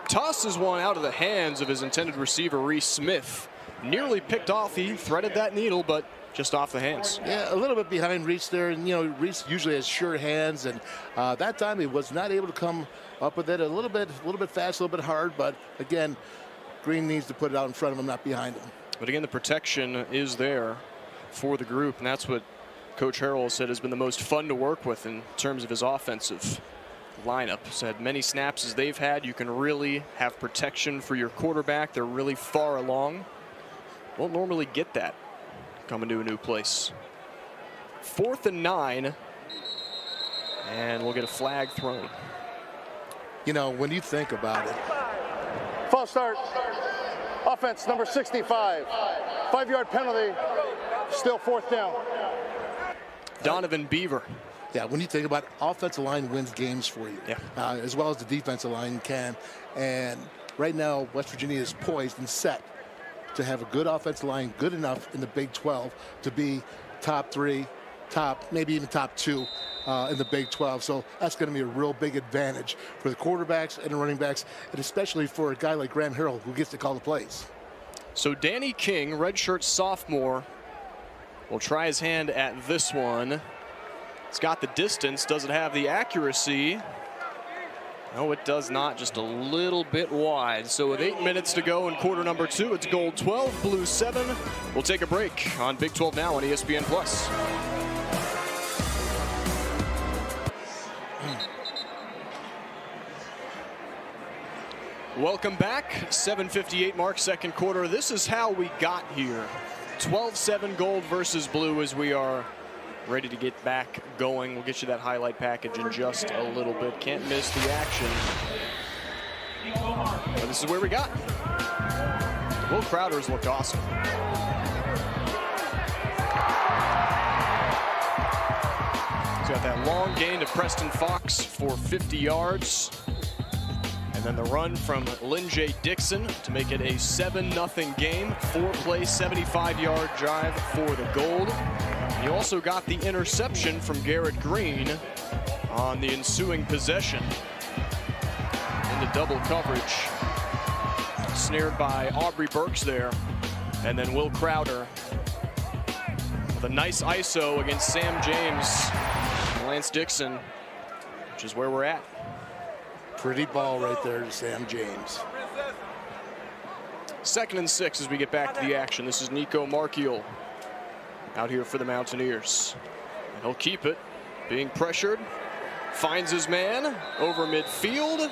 Tosses one out of the hands of his intended receiver, Reese Smith. Nearly picked off. He threaded that needle, but just off the hands. Yeah, a little bit behind Reese there. And, you know, Reese usually has sure hands. And that time he was not able to come up with it. A little bit fast, a little bit hard. But, again, Green needs to put it out in front of him, not behind him. But, again, the protection is there for the group. And that's what Coach Harrell said has been the most fun to work with in terms of his offensive lineup. Said many snaps as they've had, you can really have protection for your quarterback. They're really far along. Won't normally get that coming to a new place. 4th and 9. And we'll get a flag thrown. You know, when you think about it. False start. Offense number 65. 5-yard penalty. Still 4th down. Donovan Beaver. Yeah, when you think about it, offensive line wins games for you, as well as the defensive line can. And right now, West Virginia is poised and set to have a good offensive line, good enough in the Big 12 to be top 3, maybe even top 2 in the Big 12. So that's going to be a real big advantage for the quarterbacks and the running backs, and especially for a guy like Graham Harrell who gets to call the plays. So Danny King, redshirt sophomore, will try his hand at this one. It's got the distance. Does it have the accuracy? No, it does not. Just a little bit wide. So with 8 minutes to go in quarter number 2, it's Gold 12, blue 7. We'll take a break on Big 12 Now on ESPN+. Welcome back. 7:58 mark, second quarter. This is how we got here. 12-7 Gold versus blue as we are ready to get back going. We'll get you that highlight package in just a little bit. Can't miss the action. But this is where we got. Will Crowder's looked awesome. He's got that long gain to Preston Fox for 50 yards. And then the run from Lynn J. Dixon to make it a 7-0 game. 4-play, 75-yard drive for the Gold. You also got the interception from Garrett Green on the ensuing possession. Into double coverage. Snared by Aubrey Burks there. And then Will Crowder with a nice ISO against Sam James and Lance Dixon, which is where we're at. Pretty ball right there to Sam James. 2nd and 6 as we get back to the action. This is Nico Marchiol out here for the Mountaineers. And he'll keep it, being pressured. Finds his man over midfield.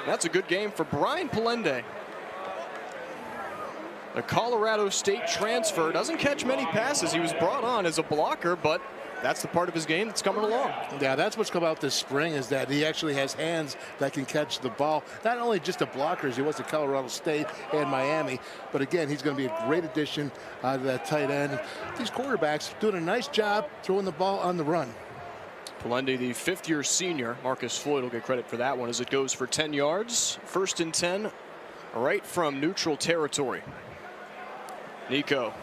That's a good game for Brian Palende. A Colorado State transfer, doesn't catch many passes. He was brought on as a blocker, but that's the part of his game that's coming along. Yeah, that's what's come out this spring, is that he actually has hands that can catch the ball. Not only just a blocker as he was at Colorado State and Miami, but again, he's going to be a great addition to that tight end. These quarterbacks doing a nice job throwing the ball on the run. Palende, the 5th-year senior. Marcus Floyd will get credit for that one as it goes for 10 yards. 1st and 10, right from neutral territory. Nico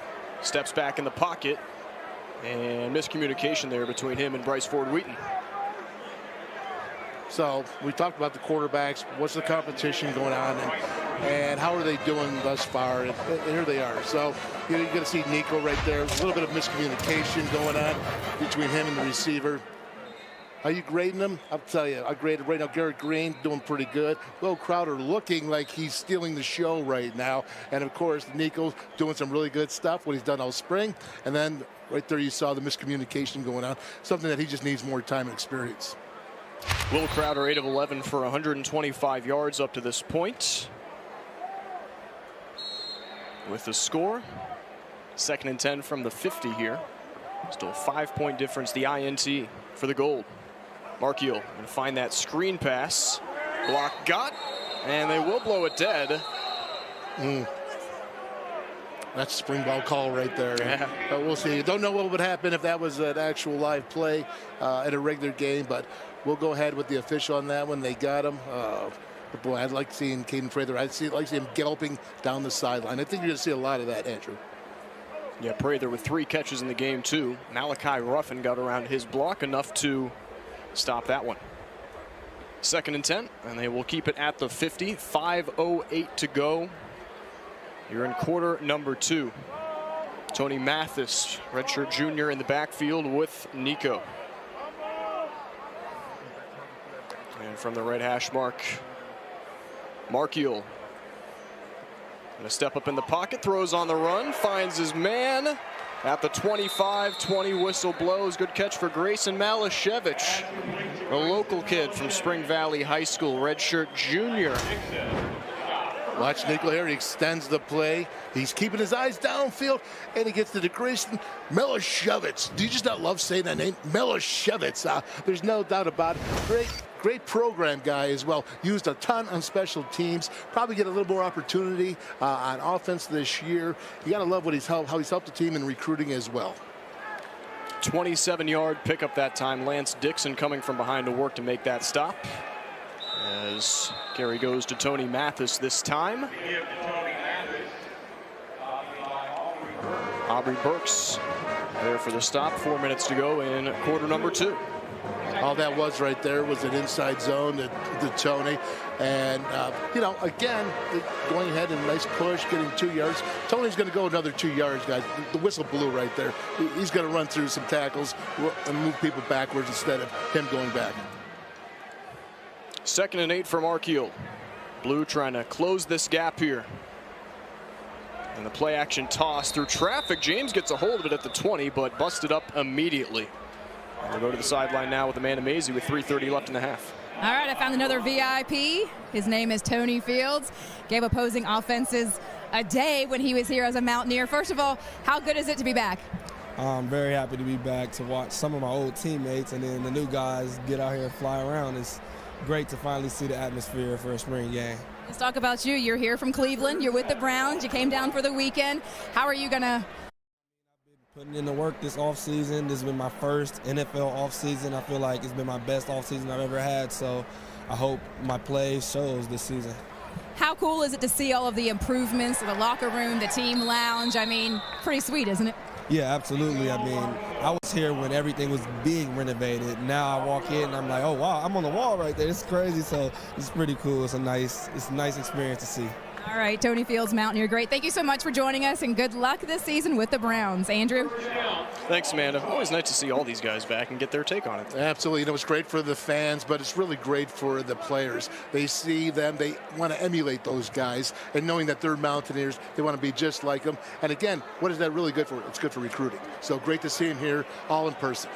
steps back in the pocket. And miscommunication there between him and Bryce Ford-Wheaton. So we talked about the quarterbacks. What's the competition going on, and how are they doing thus far? And here they are. So you're going to see Nico right there. A little bit of miscommunication going on between him and the receiver. Are you grading them? I'll tell you, I graded right now Garrett Green doing pretty good. Will Crowder looking like he's stealing the show right now. And of course, Nico doing some really good stuff, what he's done all spring. And then right there you saw the miscommunication going on, something that he just needs more time and experience. Will Crowder 8 of 11 for 125 yards up to this point. With the score, 2nd and 10 from the 50 here. Still a 5-point difference, the INT for the Gold. Markiel going to find that screen pass. Block got, and they will blow it dead. That's a spring ball call right there. Yeah. But we'll see. Don't know what would happen if that was an actual live play in a regular game, but we'll go ahead with the official on that one. They got him. But boy, I'd like seeing Caden Prather. I'd like to see him galloping down the sideline. I think you're going to see a lot of that, Andrew. Yeah, Prather with 3 catches in the game, too. Malachi Ruffin got around his block enough to stop that one. 2nd and 10, and they will keep it at the 50. 5:08 to go. You're in quarter number 2. Tony Mathis, redshirt junior, in the backfield with Nico. And from the right hash mark, Markiel. Gonna step up in the pocket, throws on the run, finds his man at the 25-20, whistle blows. Good catch for Grayson Malashevich, a local kid from Spring Valley High School, redshirt junior. Watch Nico here. He extends the play. He's keeping his eyes downfield, and he gets to the Grayson Malashevich. Do you just not love saying that name? Malashevich. There's no doubt about it. Great program guy as well. Used a ton on special teams. Probably get a little more opportunity on offense this year. You got to love what how he's helped the team in recruiting as well. 27-yard pickup that time. Lance Dixon coming from behind to work to make that stop. As carry goes to Tony Mathis this time. Aubrey Burks there for the stop. 4 minutes to go in quarter number 2. All that was right there was an inside zone to Tony. And, you know, again, going ahead and a nice push, getting 2 yards. Tony's going to go another 2 yards, guys. The whistle blew right there. He's going to run through some tackles and move people backwards instead of him going back. 2nd and 8 for Markiel. Blue trying to close this gap here. And the play action toss through traffic. James gets a hold of it at the 20, but busted up immediately. We'll go to the sideline now with Amanda Mazey with 3:30 left in the half. All right, I found another VIP. His name is Tony Fields. Gave opposing offenses a day when he was here as a Mountaineer. First of all, how good is it to be back? I'm very happy to be back to watch some of my old teammates and then the new guys get out here and fly around. It's great to finally see the atmosphere for a spring game. Let's talk about you. You're here from Cleveland. You're with the Browns. You came down for the weekend. How are you going to? Putting in the work this offseason. This has been my first NFL offseason. I feel like it's been my best offseason I've ever had, so I hope my play shows this season. How cool is it to see all of the improvements to the locker room, the team lounge? I mean, pretty sweet, isn't it? Yeah, absolutely. I mean, I was here when everything was being renovated. Now I walk in and I'm like, oh, wow, I'm on the wall right there. It's crazy, so it's pretty cool. It's a nice experience to see. All right, Tony Fields, Mountaineer, great. Thank you so much for joining us, and good luck this season with the Browns. Andrew? Thanks, Amanda. Always nice to see all these guys back and get their take on it. Absolutely. You know, it's great for the fans, but it's really great for the players. They see them. They want to emulate those guys, and knowing that they're Mountaineers, they want to be just like them. And again, what is that really good for? It's good for recruiting. So great to see him here all in person.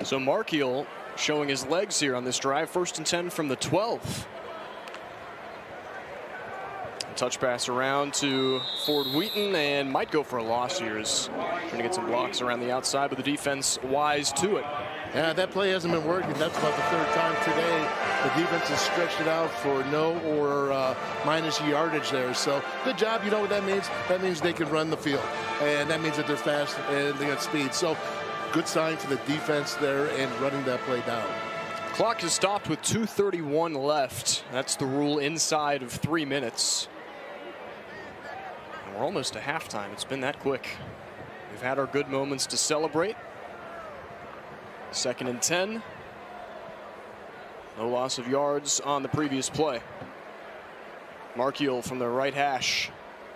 So Markiel showing his legs here on this drive. 1st and 10 from the 12. Touch pass around to Ford Wheaton, and might go for a loss here. Is trying to get some blocks around the outside, but the defense wise to it. Yeah, that play hasn't been working. That's about the 3rd time today. The defense has stretched it out for no or minus yardage there. So good job. You know what that means? That means they can run the field, and that means that they're fast and they got speed. So good sign for the defense there and running that play down. Clock is stopped with 2:31 left. That's the rule inside of 3 minutes. We're almost to halftime. It's been that quick. We've had our good moments to celebrate. 2nd and 10. No loss of yards on the previous play. Markiel from the right hash.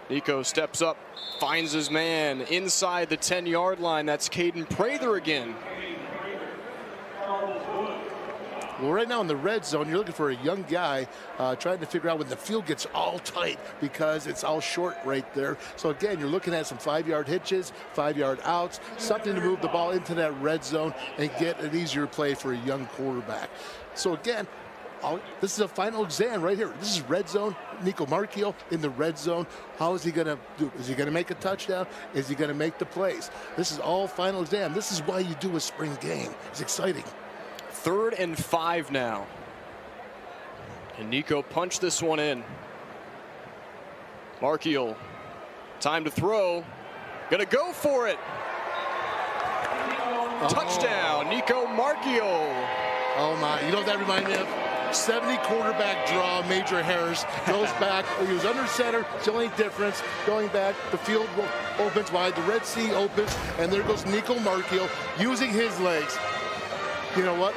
Nico steps up, finds his man inside the 10-yard line. That's Caden Prather again. Well, right now in the red zone, you're looking for a young guy trying to figure out when the field gets all tight because it's all short right there. So again, you're looking at some 5-yard hitches, 5-yard outs, something to move the ball into that red zone and get an easier play for a young quarterback. So again, this is a final exam right here. This is red zone. Nico Marchiol in the red zone. How is he going to do? Is he going to make a touchdown? Is he going to make the plays? This is all final exam. This is why you do a spring game. It's exciting. 3rd and 5 now. And Nico punched this one in. Marchiol, time to throw. Gonna go for it. Touchdown, Nico Marchiol. Oh my, you know what that reminded me of? 70 quarterback draw, Major Harris goes back. He was under center. It's the only difference. Going back, the field opens wide. The Red Sea opens, and there goes Nico Marchiol using his legs. You know what?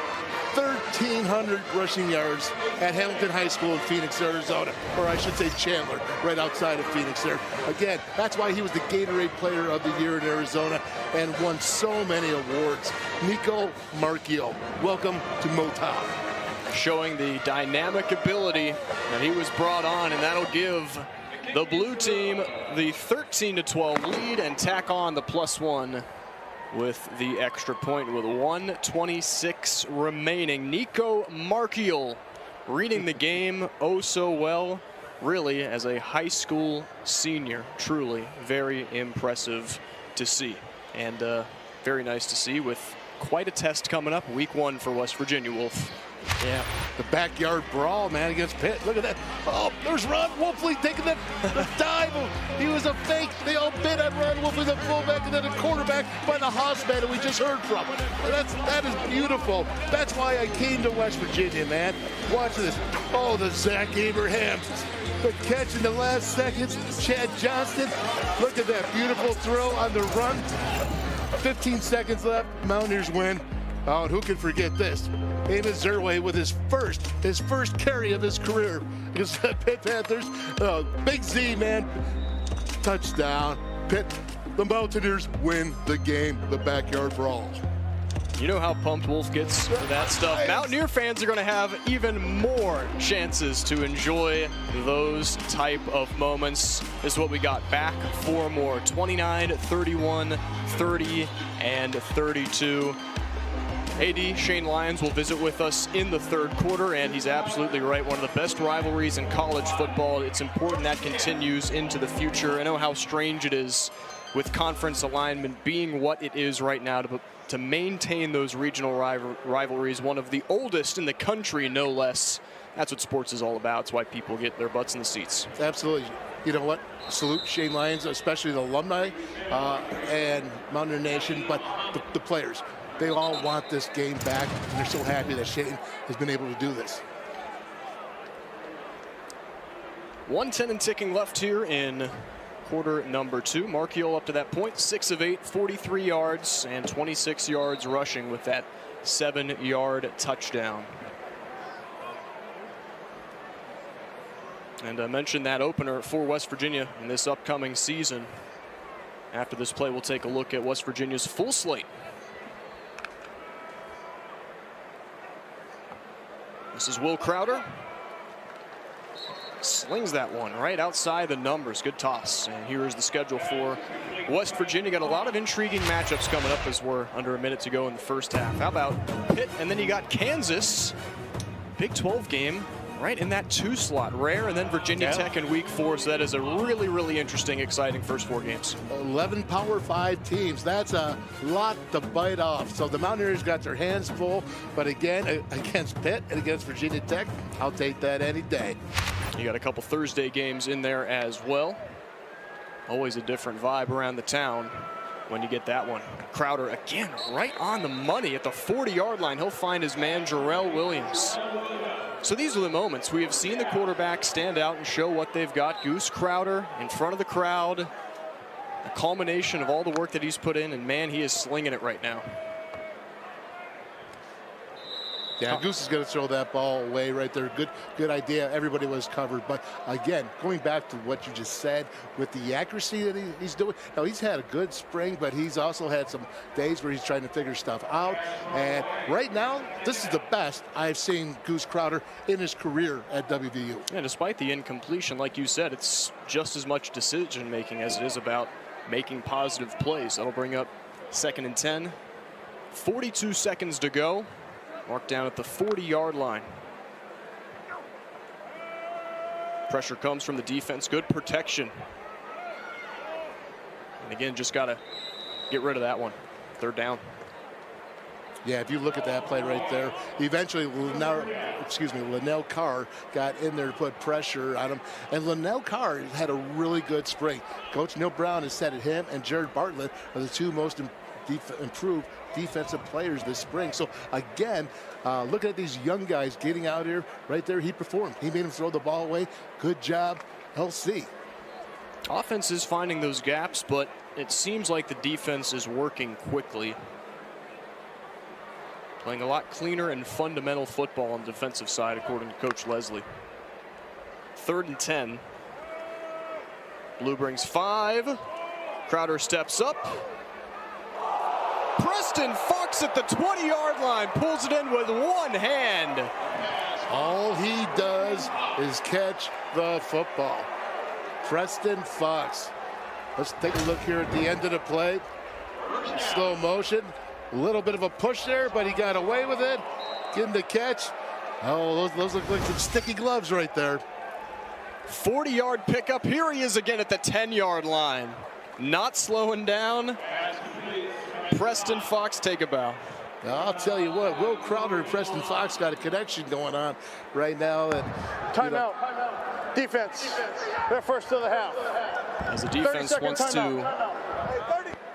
1,300 rushing yards at Hamilton High School in Phoenix, Arizona. Or I should say Chandler, right outside of Phoenix there. Again, that's why he was the Gatorade Player of the Year in Arizona and won so many awards. Nico Marchiol, welcome to Motown. Showing the dynamic ability that he was brought on, and that'll give the blue team the 13-12 lead and tack on the +1 with the extra point with 1:26 remaining. Nico Marchiol reading the game oh so well, really, as a high school senior. Truly very impressive to see, and very nice to see with quite a test coming up week 1 for West Virginia Wolf. Yeah, the backyard brawl, man, against Pitt. Look at that. Oh, there's Ron Wolfley taking the dive. He was a fake. They all bid on Ron Wolfley, the fullback, and then the quarterback by the Hossman that we just heard from. That is beautiful. That's why I came to West Virginia, man. Watch this. Oh, the Zach Abraham. The catch in the last seconds. Chad Johnston. Look at that beautiful throw on the run. 15 seconds left. Mountaineers win. Oh, and who can forget this? Amos Zerway with his first carry of his career against the Pitt Panthers. Big Z, man. Touchdown. Pitt. The Mountaineers win the game, the backyard brawl. You know how pumped Wolf gets for that stuff. Mountaineer fans are going to have even more chances to enjoy those type of moments. This is what we got. Back 4 more. 29, 31, 30, and 32. AD Shane Lyons will visit with us in the 3rd quarter, and he's absolutely right. One of the best rivalries in college football. It's important that continues into the future. I know how strange it is with conference alignment being what it is right now to maintain those regional rivalries, one of the oldest in the country, no less. That's what sports is all about. It's why people get their butts in the seats. Absolutely. You know what? Salute Shane Lyons, especially the alumni and Mountaineer Nation, but the players. They all want this game back, and they're so happy that Shane has been able to do this. 1:10 and ticking left here in quarter number 2. Marchiol up to that point, 6 of 8, 43 yards and 26 yards rushing with that 7-yard touchdown. And I mentioned that opener for West Virginia in this upcoming season. After this play, we'll take a look at West Virginia's full slate. This is Will Crowder. Slings that one right outside the numbers. Good toss. And here is the schedule for West Virginia. Got a lot of intriguing matchups coming up as we're under a minute to go in the first half. How about Pitt? And then you got Kansas. Big 12 game right in that 2 slot. Rare, and then Virginia Tech in week 4. So that is a really, really interesting, exciting first 4 games. 11 Power 5 teams. That's a lot to bite off. So the Mountaineers got their hands full. But again, against Pitt and against Virginia Tech, I'll take that any day. You got a couple Thursday games in there as well. Always a different vibe around the town when you get that one. Crowder again right on the money at the 40-yard line. He'll find his man Jarrell Williams. So these are the moments we have seen the quarterback stand out and show what they've got. Goose Crowder in front of the crowd. A culmination of all the work that he's put in, and man, he is slinging it right now. Yeah, Goose is going to throw that ball away right there. Good idea. Everybody was covered. But again, going back to what you just said with the accuracy that he's doing. Now, he's had a good spring, but he's also had some days where he's trying to figure stuff out. And right now, this is the best I've seen Goose Crowder in his career at WVU. Yeah, despite the incompletion, like you said, it's just as much decision making as it is about making positive plays. That'll bring up 2nd and 10. 42 seconds to go. Marked down at the 40-yard line. Pressure comes from the defense. Good protection. And again, just got to get rid of that one. 3rd down. Yeah, if you look at that play right there, eventually Linnell Carr got in there to put pressure on him. And Linnell Carr had a really good spring. Coach Neil Brown has said that him and Jared Bartlett are the 2 most improved defensive players this spring. So again, looking at these young guys getting out here, right there, he performed. He made him throw the ball away. Good job, LC. Offense is finding those gaps, but it seems like the defense is working quickly. Playing a lot cleaner and fundamental football on the defensive side, according to Coach Leslie. 3rd and 10. Blue brings 5. Crowder steps up. Preston Fox at the 20-yard line pulls it in with one hand. All he does is catch the football. Preston Fox. Let's take a look here at the end of the play. Slow motion. A little bit of a push there, but he got away with it. Getting the catch. Oh, those look like some sticky gloves right there. 40-yard pickup. Here he is again at the 10-yard line. Not slowing down. Preston Fox, take a bow. I'll tell you what, Will Crowder and Preston Fox got a connection going on right now. And timeout. Defense. They're first of the half. As the defense wants to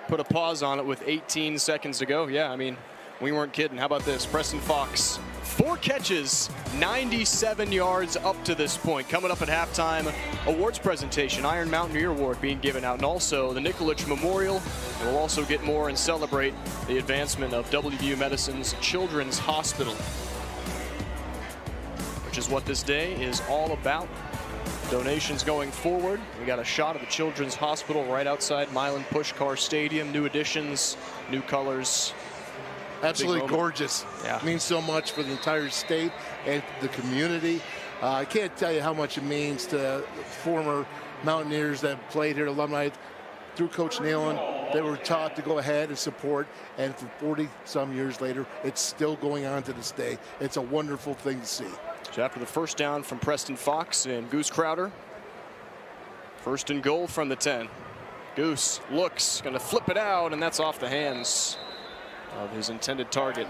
put a pause on it with 18 seconds to go. Yeah, I mean, we weren't kidding. How about this? Preston Fox, 4 catches, 97 yards up to this point. Coming up at halftime, awards presentation, Iron Mountaineer Award being given out, and also the Nikolic Memorial. And we'll also get more and celebrate the advancement of WVU Medicine's Children's Hospital, which is what this day is all about. Donations going forward. We got a shot of the Children's Hospital right outside Milan Pushkar Stadium. New additions, new colors. Absolutely gorgeous. Yeah. Means so much for the entire state and the community. I can't tell you how much it means to former Mountaineers that played here, alumni through Coach Nealon. They were taught to go ahead and support, and for 40-some years later, it's still going on to this day. It's a wonderful thing to see. So after the first down from Preston Fox and Goose Crowder, 1st and goal from the 10. Goose looks, going to flip it out, and that's off the hands of his intended target.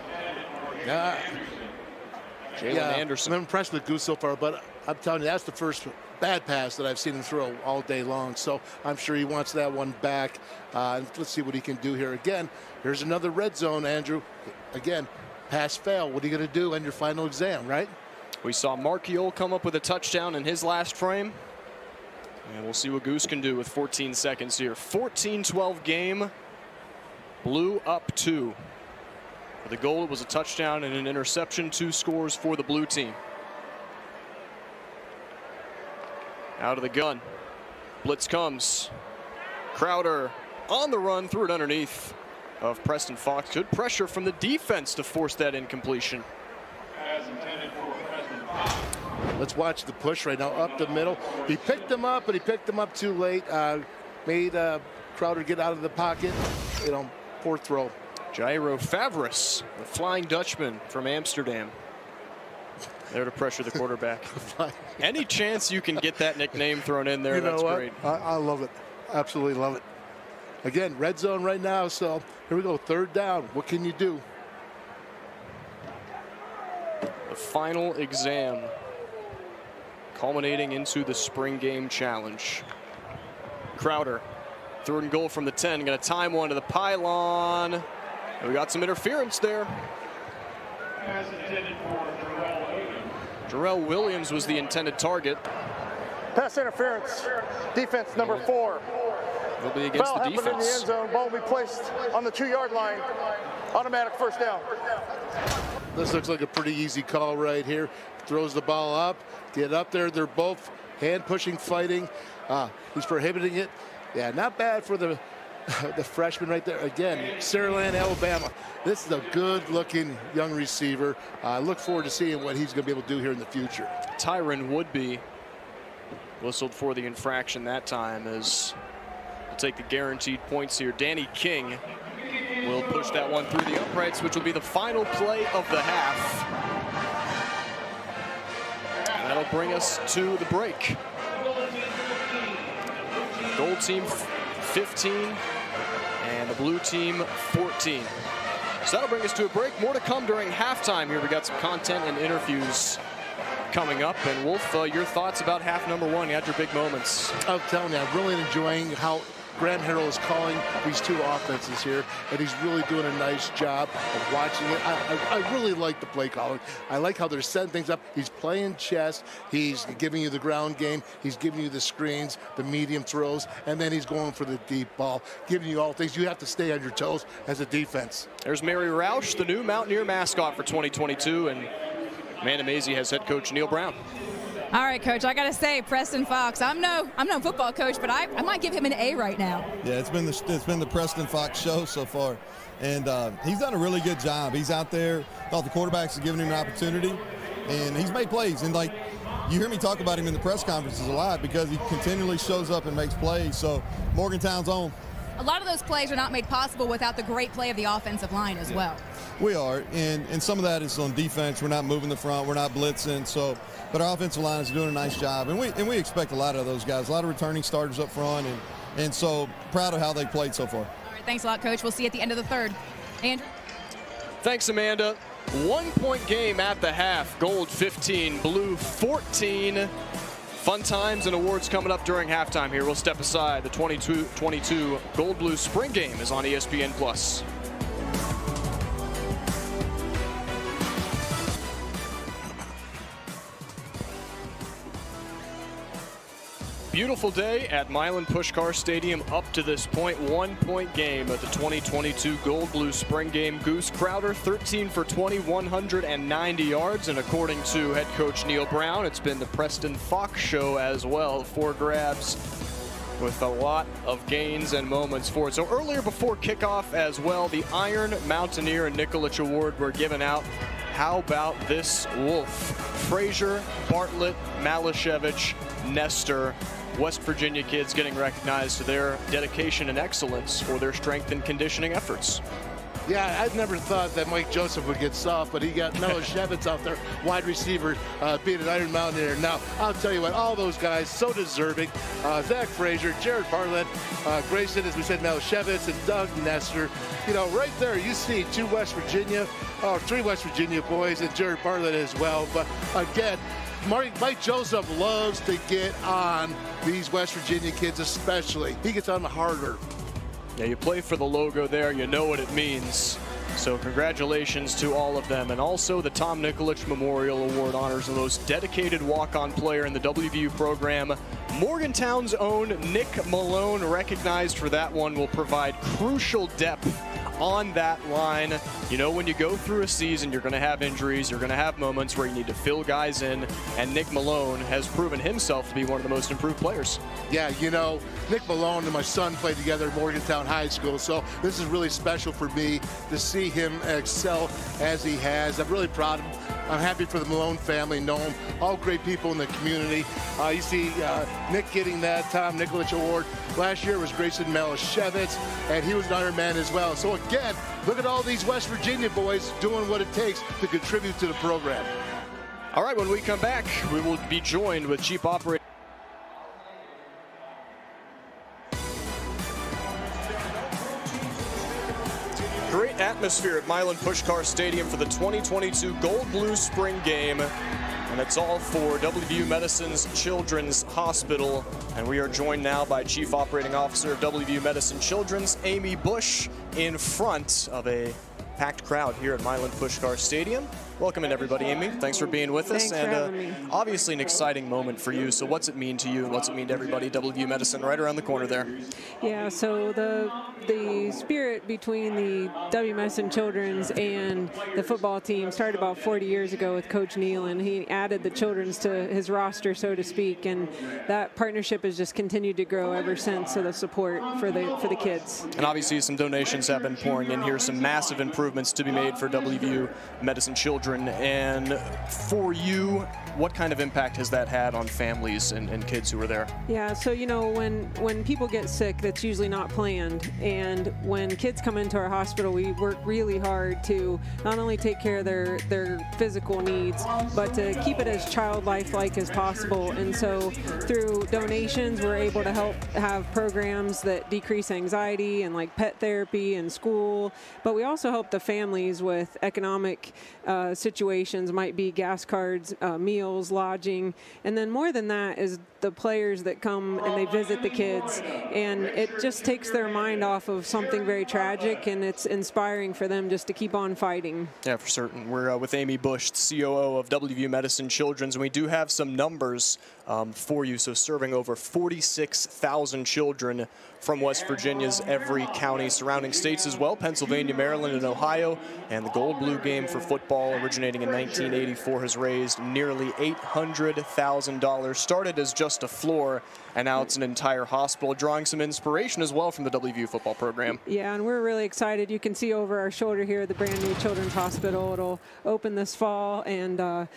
Jalen Anderson. I'm impressed with Goose so far, but I'm telling you, that's the first bad pass that I've seen him throw all day long. So I'm sure he wants that one back. Let's see what he can do here. Again, here's another red zone, Andrew. Again, pass fail. What are you going to do on your final exam, right? We saw Markiol come up with a touchdown in his last frame. And we'll see what Goose can do with 14 seconds here. 14-12 game. Blue up 2. For the goal, it was a touchdown and an interception. 2 scores for the blue team. Out of the gun. Blitz comes. Crowder on the run, threw it underneath of Preston Fox. Good pressure from the defense to force that incompletion. Let's watch the push right now up the middle. He picked him up, but he picked him up too late. Made Crowder get out of the pocket. You know, poor throw. Jairo Favres, the Flying Dutchman from Amsterdam. There to pressure the quarterback. Any chance you can get that nickname thrown in there, that's great. I love it. Absolutely love it. Again, red zone right now, so here we go, 3rd down. What can you do? The final exam culminating into the spring game challenge. Crowder, 3rd and goal from the 10, going to time one to the pylon. And we got some interference there. Jarrell Williams was the intended target. Pass interference. Defense number 4. Will be against Foul the happened in the defense. end zone. Ball will be placed on the 2-yard line. Automatic first down. This looks like a pretty easy call right here. Throws the ball up, get up there. They're both hand pushing, fighting. He's prohibiting it. Yeah, not bad for the freshman right there. Again, Saraland, Alabama. This is a good-looking young receiver. I look forward to seeing what he's going to be able to do here in the future. Tyron Woodby whistled for the infraction that time as we'll take the guaranteed points here. Danny King will push that one through the uprights, which will be the final play of the half. And that'll bring us to the break. Gold team 15 and the blue team 14. So that'll bring us to a break. More to come during halftime here. We got some content and interviews coming up. And Wolf, your thoughts about half number one? You had your big moments. I'm telling you, I'm really enjoying how Graham Harrell is calling these two offenses here, and he's really doing a nice job of watching it. I really like the play calling. I like how they're setting things up. He's playing chess. He's giving you the ground game. He's giving you the screens, the medium throws, and then he's going for the deep ball, giving you all things. You have to stay on your toes as a defense. There's Mary Roush, the new Mountaineer mascot for 2022, and Amanda Mazey has head coach Neil Brown. All right, Coach, I got to say, Preston Fox, I'm no football coach, but I might give him an A right now. Yeah, it's been the Preston Fox show so far, and he's done a really good job. He's out there, thought the quarterbacks are giving him an opportunity, and he's made plays. And like you hear me talk about him in the press conferences a lot because he continually shows up and makes plays. So Morgantown's on. A lot of those plays are not made possible without the great play of the offensive line as well. We are, and some of that is on defense. We're not moving the front. We're not blitzing. So, but our offensive line is doing a nice job, and we expect a lot of those guys, a lot of returning starters up front, and so proud of how they played so far. All right, thanks a lot, Coach. We'll see you at the end of the third. Andrew? Thanks, Amanda. 1-point game at the half. Gold 15, blue 14. Fun times and awards coming up during halftime here. We'll step aside. The 2022 Gold Blue Spring Game is on ESPN+. Beautiful day at Milan Puskar Stadium up to this point. 1-point game of the 2022 Gold Blue Spring Game. Goose Crowder, 13 for 20, 190 yards. And according to head coach Neil Brown, it's been the Preston Fox show as well. 4 grabs with a lot of gains and moments for it. So earlier before kickoff as well, the Iron Mountaineer and Nikolic Award were given out. How about this Wolf? Frazier, Bartlett, Malashevich, Nestor. West Virginia kids getting recognized for their dedication and excellence for their strength and conditioning efforts. Yeah, I never thought that Mike Joseph would get soft, but he got Malashevich out there, wide receiver, being an Iron Mountaineer. Now, I'll tell you what, all those guys, so deserving. Zach Frazier, Jared Bartlett, Grayson, as we said, Malashevich, and Doug Nestor. You know, right there, you see 3 West Virginia boys, and Jared Bartlett as well. But again, Mike Joseph loves to get on these West Virginia kids especially. He gets on the harder. Yeah, you play for the logo there, you know what it means. So congratulations to all of them. And also the Tom Nikolic Memorial Award honors the most dedicated walk-on player in the WVU program. Morgantown's own Nick Malone, recognized for that one, will provide crucial depth on that line. You know, when you go through a season, you're going to have injuries, you're going to have moments where you need to fill guys in, and Nick Malone has proven himself to be one of the most improved players. Yeah, you know, Nick Malone and my son played together at Morgantown High School, so this is really special for me to see him excel as he has. I'm really proud of him. I'm happy for the Malone family, know him, all great people in the community. You see Nick getting that Tom Nikolic Award. Last year was Grayson Malashevich, and he was an Iron Man as well. So again, look at all these West Virginia boys doing what it takes to contribute to the program. All right, when we come back, we will be joined with Chief Operator. Great atmosphere at Milan Puskar Stadium for the 2022 Gold Blue Spring Game. And it's all for WVU Medicine's Children's Hospital. And we are joined now by Chief Operating Officer of WVU Medicine Children's, Amy Bush, in front of a packed crowd here at Milan Puskar Stadium. Welcome in, everybody. Amy, thanks for being with us. Thanks for having me. Obviously an exciting moment for you. So what's it mean to you and what's it mean to everybody? WVU Medicine right around the corner there. Yeah, so the spirit between the W Medicine Children's and the football team started about 40 years ago with Coach Neal, and he added the Children's to his roster, so to speak, and that partnership has just continued to grow ever since. So the support for the kids. And obviously some donations have been pouring in here, some massive improvements to be made for WVU Medicine Children. And for you, what kind of impact has that had on families and kids who are there? Yeah, so you know, when people get sick, that's usually not planned. And when kids come into our hospital, we work really hard to not only take care of their physical needs, but to keep it as child-life-like as possible. And so through donations, we're able to help have programs that decrease anxiety and like pet therapy and school. But we also help the families with economic situations, might be gas cards, meals, lodging, and then more than that is the players that come and they visit the kids, and it just takes their mind off of something very tragic, and it's inspiring for them just to keep on fighting. Yeah, for certain. We're with Amy Bush, COO of WVU Medicine Children's, and we do have some numbers for you. So serving over 46,000 children from West Virginia's every county, surrounding states as well, Pennsylvania, Maryland, and Ohio. And the Gold Blue game for football, originating in 1984, has raised nearly $800,000. Started as just a floor, and now it's an entire hospital, drawing some inspiration as well from the WVU football program. Yeah, and we're really excited. You can see over our shoulder here the brand new Children's Hospital. It'll open this fall, and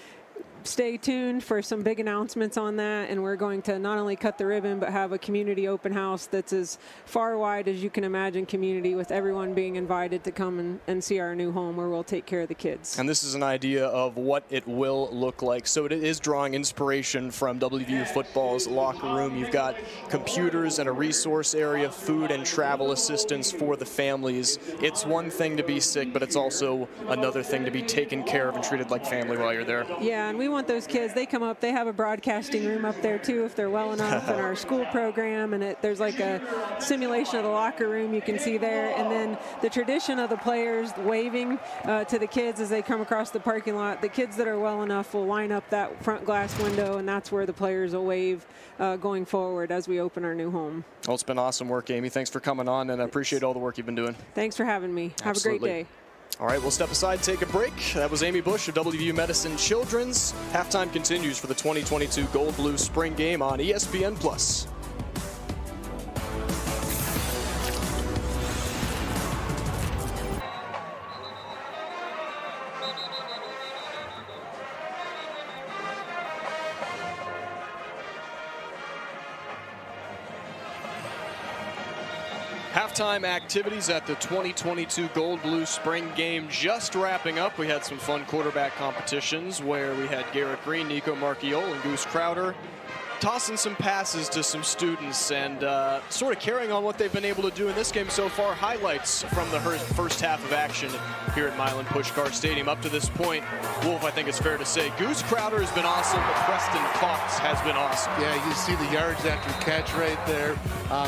stay tuned for some big announcements on that, and we're going to not only cut the ribbon but have a community open house that's as far wide as you can imagine community, with everyone being invited to come and see our new home where we'll take care of the kids. And this is an idea of what it will look like. So it is drawing inspiration from WVU football's locker room. You've got computers and a resource area, food and travel assistance for the families. It's one thing to be sick, but it's also another thing to be taken care of and treated like family while you're there. Yeah, and we want those kids, they come up, they have a broadcasting room up there too if they're well enough, in our school program, and there's like a simulation of the locker room you can see there, and then the tradition of the players waving to the kids as they come across the parking lot. The kids that are well enough will line up that front glass window, and that's where the players will wave going forward as we open our new home. Well, it's been awesome work, Amy. Thanks for coming on, and I appreciate all the work you've been doing. Thanks for having me. Have Absolutely. a great day. All right, we'll step aside, take a break. That was Amy Bush of WVU Medicine Children's. Halftime continues for the 2022 Gold Blue Spring Game on ESPN+. Halftime activities at the 2022 Gold Blue Spring Game just wrapping up. We had some fun quarterback competitions where we had Garrett Green, Nico Marchiol, and Goose Crowder tossing some passes to some students and sort of carrying on what they've been able to do in this game so far. Highlights from the first half of action here at Milan Puskar Stadium. Up to this point, Wolf, I think it's fair to say, Goose Crowder has been awesome, but Preston Cox has been awesome. Yeah, you see the yards after catch right there.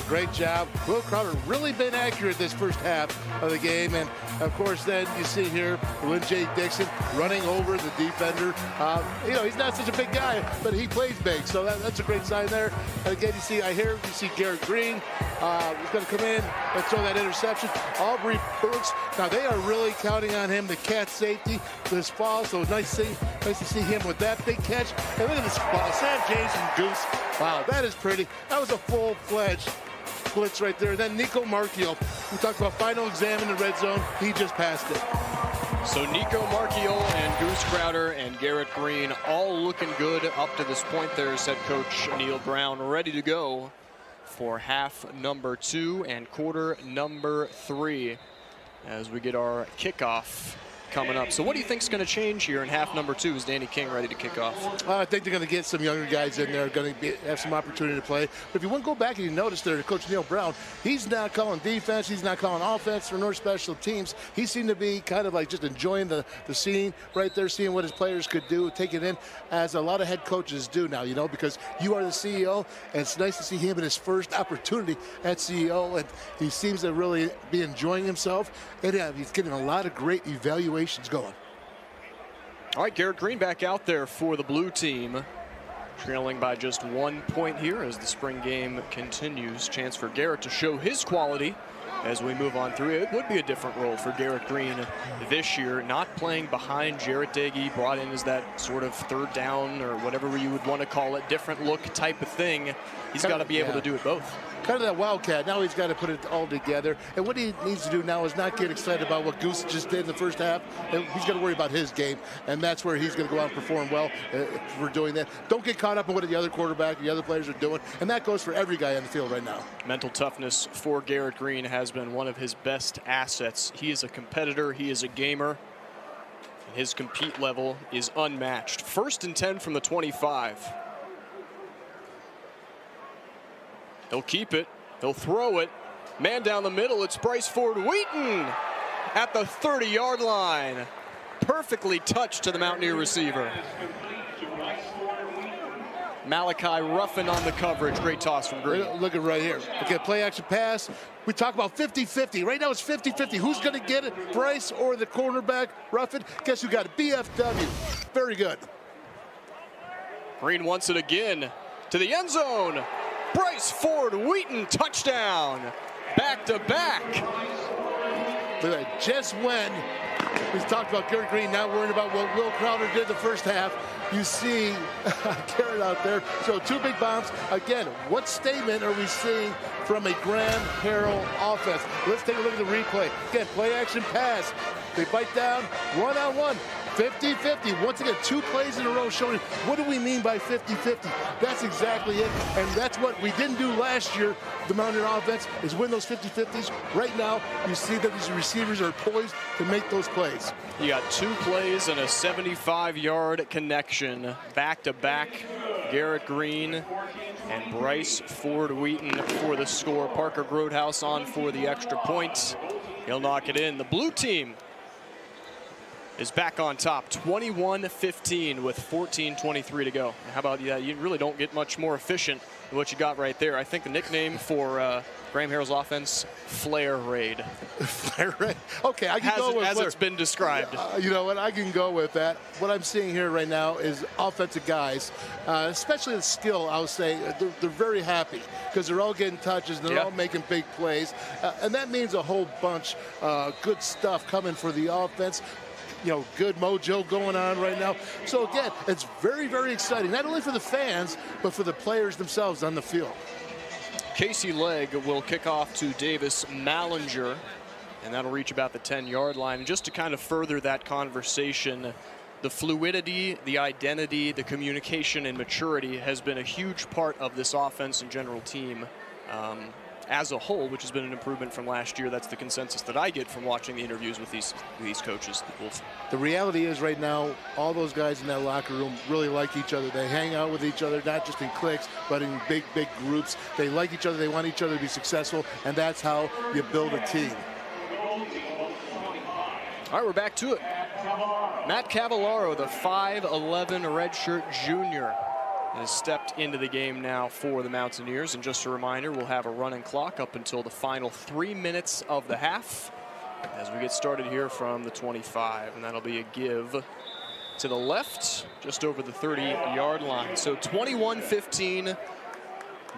Great job. Will Crowder really been accurate this first half of the game. And, of course, then you see here Lynn J. Dixon running over the defender. You know, he's not such a big guy, but he plays big, so that's a great sign there. And again, you see Garrett Green who's going to come in and throw that interception. Aubrey Brooks, now they are really counting on him, the cat safety this fall, so nice to see him with that big catch. And look at this ball, Sam James and Goose. Wow, that is pretty. That was a full-fledged blitz right there. And then Nico Marchiol, we talked about final exam in the red zone. He just passed it. So Nico Marchiol and Goose Crowder and Garrett Green all looking good up to this point. There's head coach Neil Brown ready to go for half number 2 and quarter number 3 as we get our kickoff coming up. So what do you think is going to change here in half number 2 as Danny King ready to kick off? I think they're going to get some younger guys in there, going to have some opportunity to play. But if you want to go back and you notice there, Coach Neil Brown, he's not calling defense, he's not calling offense or nor special teams. He seemed to be kind of like just enjoying the scene right there, seeing what his players could do, take it in, as a lot of head coaches do now, you know, because you are the CEO, and it's nice to see him in his first opportunity at CEO, and he seems to really be enjoying himself, and he's getting a lot of great evaluations going. All right, Garrett Green back out there for the blue team, trailing by just 1 point here as the spring game continues. Chance for Garrett to show his quality as we move on through. It would be a different role for Garrett Green this year, not playing behind Jarrett Dagey, brought in as that sort of third down or whatever you would want to call it, different look type of thing. He's got to be able to do it both. Kind of that wildcat. Now he's got to put it all together. And what he needs to do now is not get excited about what Goose just did in the first half. He's got to worry about his game, and that's where he's going to go out and perform well for doing that. Don't get caught up in what the other quarterback, the other players are doing, and that goes for every guy on the field right now. Mental toughness for Garrett Green has been one of his best assets. He is a competitor. He is a gamer. His compete level is unmatched. 1st and 10 from the 25. He'll keep it. He'll throw it. Man down the middle. It's Bryce Ford Wheaton at the 30-yard line. Perfectly touched to the Mountaineer receiver. Malachi Ruffin on the coverage. Great toss from Green. Look at right here. Okay, play action pass. We talk about 50-50. Right now it's 50-50. Who's going to get it, Bryce or the cornerback, Ruffin? Guess who got it? BFW. Very good. Green wants it again to the end zone. Bryce Ford Wheaton, touchdown. Back to back. Look at that. Just when we talked about Garrett Green not worrying about what Will Crowder did the first half, you see Garrett out there. So 2 big bombs. Again, what statement are we seeing from a Graham Harrell offense? Let's take a look at the replay. Again, play action pass. They bite down, one-on-one. 50-50. Once again, 2 plays in a row showing what do we mean by 50-50. That's exactly it. And that's what we didn't do last year. The Mountaineer offense is win those 50-50s. Right now, you see that these receivers are poised to make those plays. You got 2 plays and a 75-yard connection. Back-to-back. Garrett Green and Bryce Ford Wheaton for the score. Parker Grotehouse on for the extra point. He'll knock it in. The blue team is back on top, 21-15 with 14:23 to go. How about that? You really don't get much more efficient than what you got right there. I think the nickname for Graham Harrell's offense, Flare Raid. Flare Raid? Okay, I can go with as it's been described. You know what? I can go with that. What I'm seeing here right now is offensive guys, especially the skill, I would say, they're very happy because they're all getting touches and they're all making big plays. And that means a whole bunch good stuff coming for the offense. You know, good mojo going on right now. So again, it's very, very exciting, not only for the fans, but for the players themselves on the field. Casey Legg will kick off to Davis Mallinger, and that'll reach about the 10-yard line. And just to kind of further that conversation, the fluidity, the identity, the communication, and maturity has been a huge part of this offense and general team as a whole, which has been an improvement from last year. That's the consensus that I get from watching the interviews with these coaches. The reality is right now, all those guys in that locker room really like each other. They hang out with each other, not just in cliques, but in big, big groups. They like each other. They want each other to be successful, and that's how you build a team. All right, we're back to it. Matt Cavallaro, the 5'11 redshirt junior, has stepped into the game now for the Mountaineers. And just a reminder, we'll have a running clock up until the final 3 minutes of the half as we get started here from the 25. And that'll be a give to the left, just over the 30-yard line. So 21-15,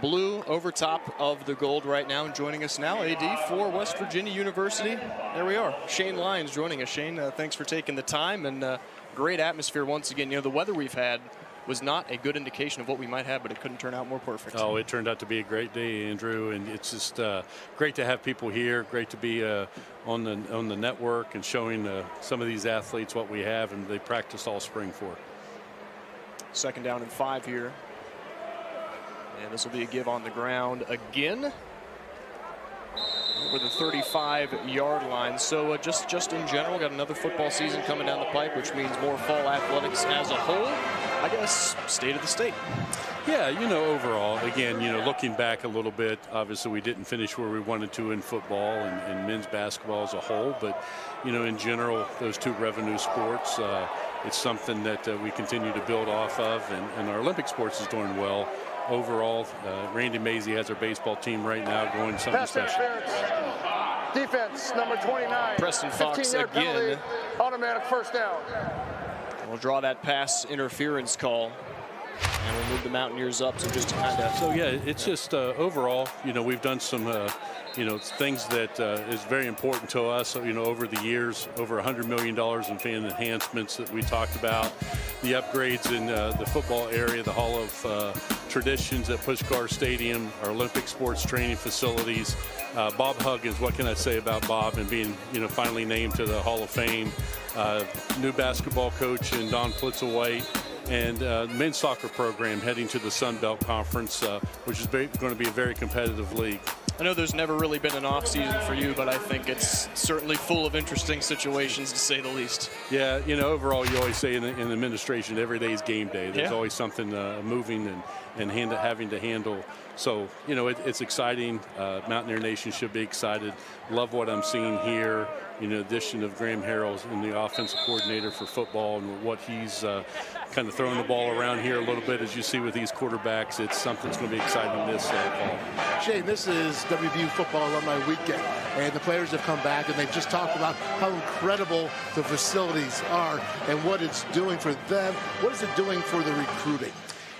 blue over top of the gold right now. And joining us now, AD for West Virginia University. There we are. Shane Lyons joining us. Shane, thanks for taking the time, and great atmosphere once again. You know, the weather we've had was not a good indication of what we might have, but it couldn't turn out more perfect. Oh, it turned out to be a great day, Andrew, and it's just great to have people here. Great to be on the network and showing some of these athletes what we have, and they practiced all spring for. 2nd down and 5 here, and this will be a give on the ground again. over the 35-yard line. So just in general, got another football season coming down the pipe, which means more fall athletics as a whole. I guess state of the state. Yeah, overall, again, looking back a little bit, obviously we didn't finish where we wanted to in football and men's basketball as a whole, but, in general, those two revenue sports, it's something that we continue to build off of, and our Olympic sports is doing well. Overall, Randy Mazey has our baseball team right now going something special. Defense, number 29. Preston Fox again. Penalty, automatic first down. We'll draw that pass interference call. And we'll move the Mountaineers up, so just to kind of... So, yeah, it's just overall, we've done some, things that is very important to us, over the years, over $100 million in fan enhancements that we talked about, the upgrades in the football area, the Hall of Traditions at Pushkar Stadium, our Olympic sports training facilities. Bob Huggins, what can I say about Bob and being, finally named to the Hall of Fame. New basketball coach in Don Flitzel-White. And men's soccer program heading to the Sun Belt Conference, which is going to be a very competitive league. I know there's never really been an off season for you, but I think it's certainly full of interesting situations, to say the least. Yeah, overall, you always say in administration, every day is game day. There's always something moving and having to handle. So, it's exciting. Mountaineer Nation should be excited. Love what I'm seeing here. In addition of Graham Harrell and the offensive coordinator for football and what he's kind of throwing the ball around here a little bit, as you see with these quarterbacks, it's something that's going to be exciting this fall. Shane, this is WVU Football Alumni Weekend, and the players have come back, and they've just talked about how incredible the facilities are and what it's doing for them. What is it doing for the recruiting?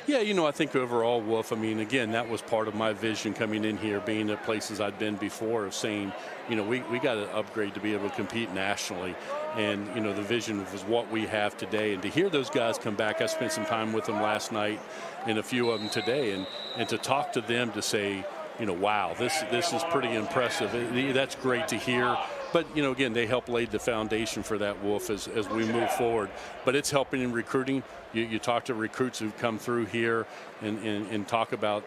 Yeah, I think overall, Wolf, again, that was part of my vision coming in here, being at places I'd been before, of saying, we got to upgrade to be able to compete nationally. And, the vision was what we have today. And to hear those guys come back, I spent some time with them last night and a few of them today. And to talk to them to say, wow, this is pretty impressive. That's great to hear. But, again, they help lay the foundation for that, Wolf, as we move forward. But it's helping in recruiting. You talk to recruits who've come through here and talk about,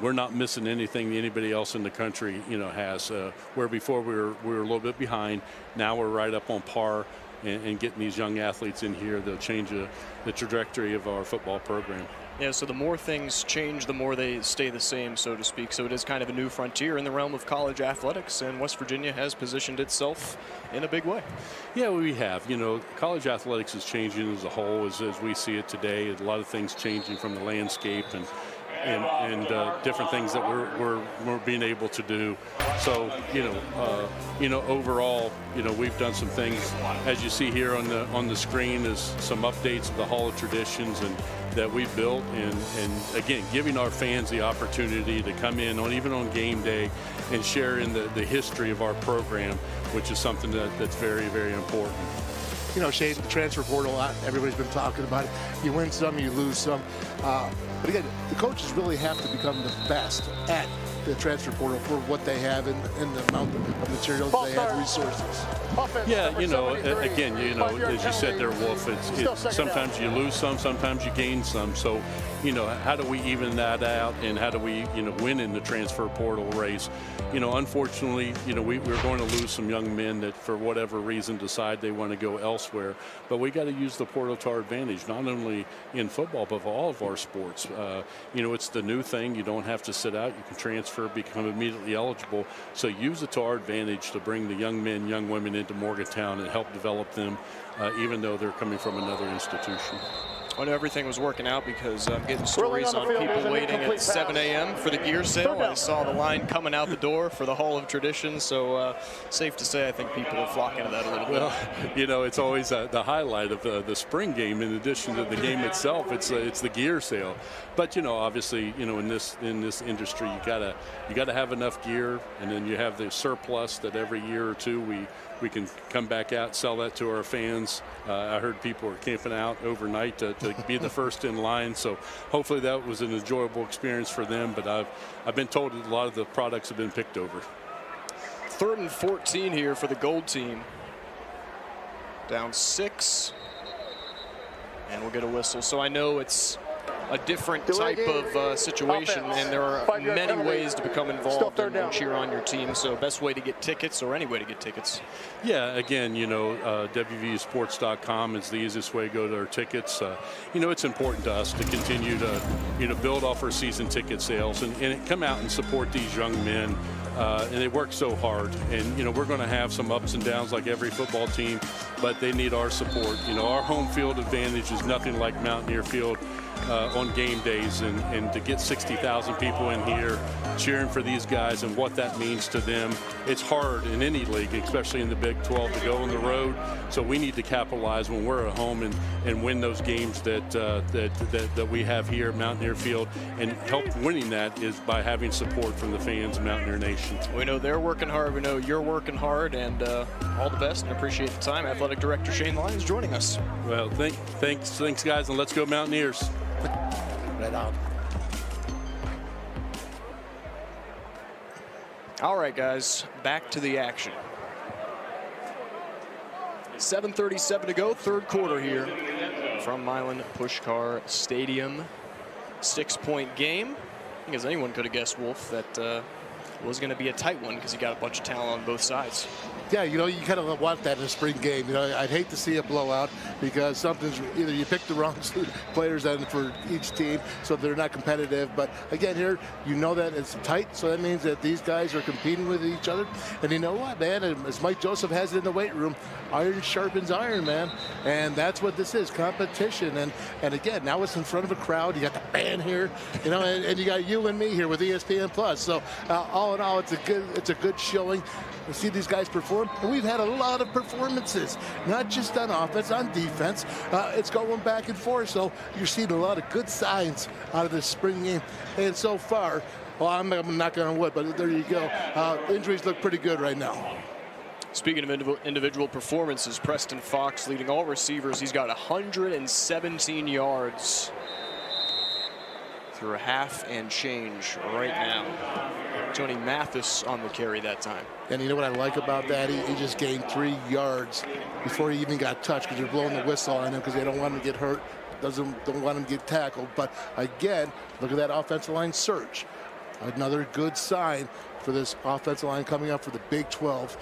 we're not missing anything anybody else in the country, has. Where before we were a little bit behind. Now we're right up on par, and getting these young athletes in here, they'll change the trajectory of our football program. Yeah, so the more things change, the more they stay the same, so to speak. So it is kind of a new frontier in the realm of college athletics, and West Virginia has positioned itself in a big way. Yeah, we have. College athletics is changing as a whole, as we see it today. A lot of things changing from the landscape and different things that we're being able to do. So overall, we've done some things, as you see here on the screen, is some updates of the Hall of Traditions and that we built, and again, giving our fans the opportunity to come in even on game day and share in the history of our program, which is something that's very, very important. Shane, the transfer portal, everybody's been talking about it. You win some, you lose some. But again, the coaches really have to become the best at the transfer portal for what they have in the amount of materials they have, resources. Yeah, again, as you said there, Wolf, it's sometimes you lose some, sometimes you gain some. So, how do we even that out, and how do we, win in the transfer portal race? Unfortunately, we're going to lose some young men that, for whatever reason, decide they want to go elsewhere. But we got to use the portal to our advantage, not only in football, but for all of our sports. It's the new thing. You don't have to sit out. You can transfer, become immediately eligible. So use it to our advantage to bring the young men, young women into Morgantown and help develop them, even though they're coming from another institution. I know everything was working out because I'm getting stories on people waiting at 7 a.m. for the gear sale. I saw the line coming out the door for the Hall of Tradition, so safe to say I think people are flocking to that a little bit. Well, it's always the highlight of the spring game. In addition to the game itself, it's the gear sale. But obviously, in this industry, you gotta have enough gear, and then you have the surplus that every year or two we can come back out, sell that to our fans. I heard people are camping out overnight to be the first in line. So hopefully that was an enjoyable experience for them. But I've been told that a lot of the products have been picked over. 3rd and 14 here for the Gold team. Down 6. And we'll get a whistle. So I know it's a different type of situation, and there are many ways to become involved and cheer on your team. So best way to get tickets, or any way to get tickets? Yeah, again, WVUsports.com is the easiest way to go to our tickets. It's important to us to continue to, build off our season ticket sales and come out and support these young men. And they work so hard, and we're going to have some ups and downs like every football team, but they need our support. Our home field advantage is nothing like Mountaineer Field on game days, and to get 60,000 people in here cheering for these guys and what that means to them. It's hard in any league, especially in the Big 12, to go on the road. So we need to capitalize when we're at home and win those games that we have here at Mountaineer Field, and help winning that is by having support from the fans of Mountaineer Nation. We know they're working hard. We know you're working hard, and all the best, and appreciate the time. Athletic Director Shane Lyons joining us. Well, thanks, guys, and let's go Mountaineers. Right on. All right, guys, back to the action. 7:37 to go, third quarter here from Milan Puskar Stadium. 6-point game. I think as anyone could have guessed, Wolf, that it was going to be a tight one because you got a bunch of talent on both sides. Yeah, you kind of want that in a spring game. I'd hate to see a blowout because something's either you pick the wrong players then for each team, so they're not competitive. But again, here, that it's tight, so that means that these guys are competing with each other. And you know what, man? As Mike Joseph has it in the weight room, iron sharpens iron, man. And that's what this is, competition. And again, now it's in front of a crowd. You got the band here, and you got you and me here with ESPN Plus. So all in all, it's a good showing. We see these guys perform, and we've had a lot of performances, not just on offense, on defense. It's going back and forth, so you're seeing a lot of good signs out of this spring game. And so far, well, I'm knocking on wood, but there you go. Injuries look pretty good right now. Speaking of individual performances, Preston Fox leading all receivers. He's got 117 yards through a half and change right now. Tony Mathis on the carry that time. And you know what I like about that? He just gained 3 yards before he even got touched, because they're blowing the whistle on him because they don't want him to get hurt, don't want him to get tackled. But again, look at that offensive line surge. Another good sign for this offensive line coming up for the Big 12.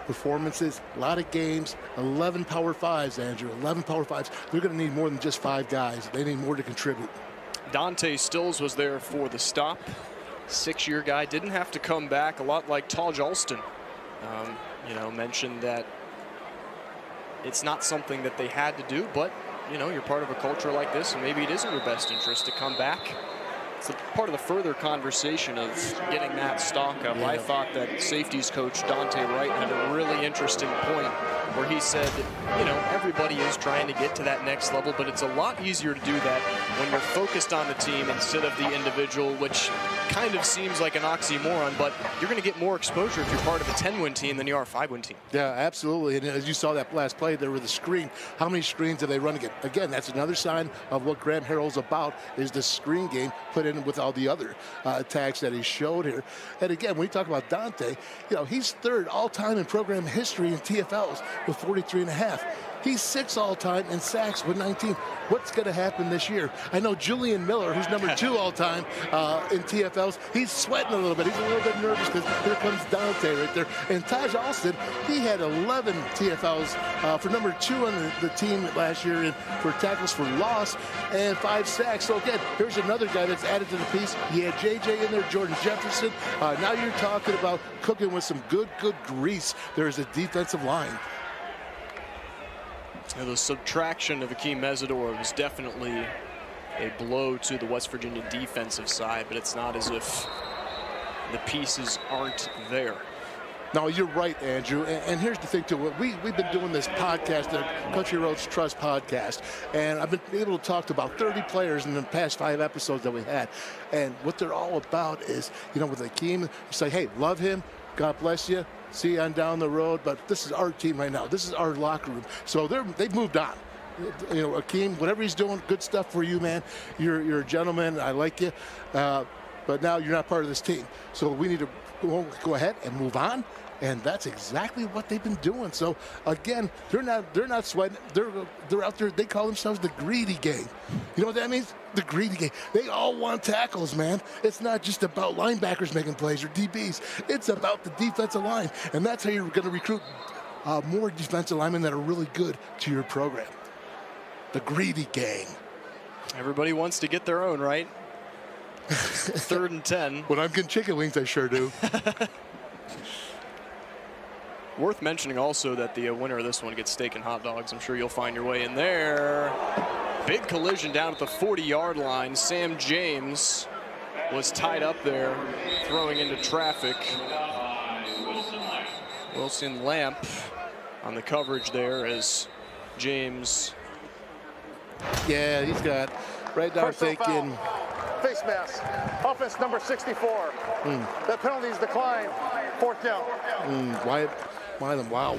Performances, a lot of games, 11 Power 5s, Andrew, 11 Power 5s. They're going to need more than just 5 guys. They need more to contribute. Dante Stills was there for the stop. 6-year guy, didn't have to come back, a lot like Taj Alston. Mentioned that it's not something that they had to do, but you're part of a culture like this, and maybe it is in your best interest to come back. It's part of the further conversation of getting that stock up. Yeah. I thought that safeties coach Dante Wright had a really interesting point where he said, everybody is trying to get to that next level, but it's a lot easier to do that when you're focused on the team instead of the individual, which kind of seems like an oxymoron, but you're going to get more exposure if you're part of a 10-win team than you are a 5-win team. Yeah, absolutely. And as you saw that last play there with the screen, how many screens did they run again? Again, that's another sign of what Graham Harrell's about, is the screen game put in with all the other attacks that he showed here. And again, when you talk about Dante, he's third all-time in program history in TFLs with 43.5. He's 6th all-time in sacks with 19. What's going to happen this year? I know Julian Miller, who's number 2 all-time in TFLs, he's sweating a little bit. He's a little bit nervous because here comes Dante right there. And Taj Alston, he had 11 TFLs for number 2 on the team last year for tackles for loss and 5 sacks. So again, here's another guy that's added to the piece. You had JJ in there, Jordan Jefferson. Now you're talking about cooking with some good grease. There's a defensive line. The subtraction of Akeem Mesidor was definitely a blow to the West Virginia defensive side, but it's not as if the pieces aren't there. No, you're right, Andrew. And here's the thing, too. We've been doing this podcast, the Country Roads Trust podcast, and I've been able to talk to about 30 players in the past 5 episodes that we had. And what they're all about is, with Akeem, you say, hey, love him, God bless you, see you on down the road, but this is our team right now. This is our locker room. So they've moved on. Akeem, whatever he's doing, good stuff for you, man. You're a gentleman. I like you. But now you're not part of this team. So we need to go ahead and move on. And that's exactly what they've been doing. So again, they're not sweating. They're out there. They call themselves the greedy gang. You know what that means? The greedy game. They all want tackles, man. It's not just about linebackers making plays or DBs. It's about the defensive line. And that's how you're going to recruit more defensive linemen that are really good to your program. The greedy gang. Everybody wants to get their own, right? 3rd and 10. When I'm getting chicken wings, I sure do. Worth mentioning also that the winner of this one gets steak and hot dogs. I'm sure you'll find your way in there. Big collision down at the 40-yard line. Sam James was tied up there, throwing into traffic. Wilson Lamp on the coverage there as James. Yeah, he's got right down thinking. Face mask. Offense number 64. That penalty is declined. 4th down. Why them? Wow.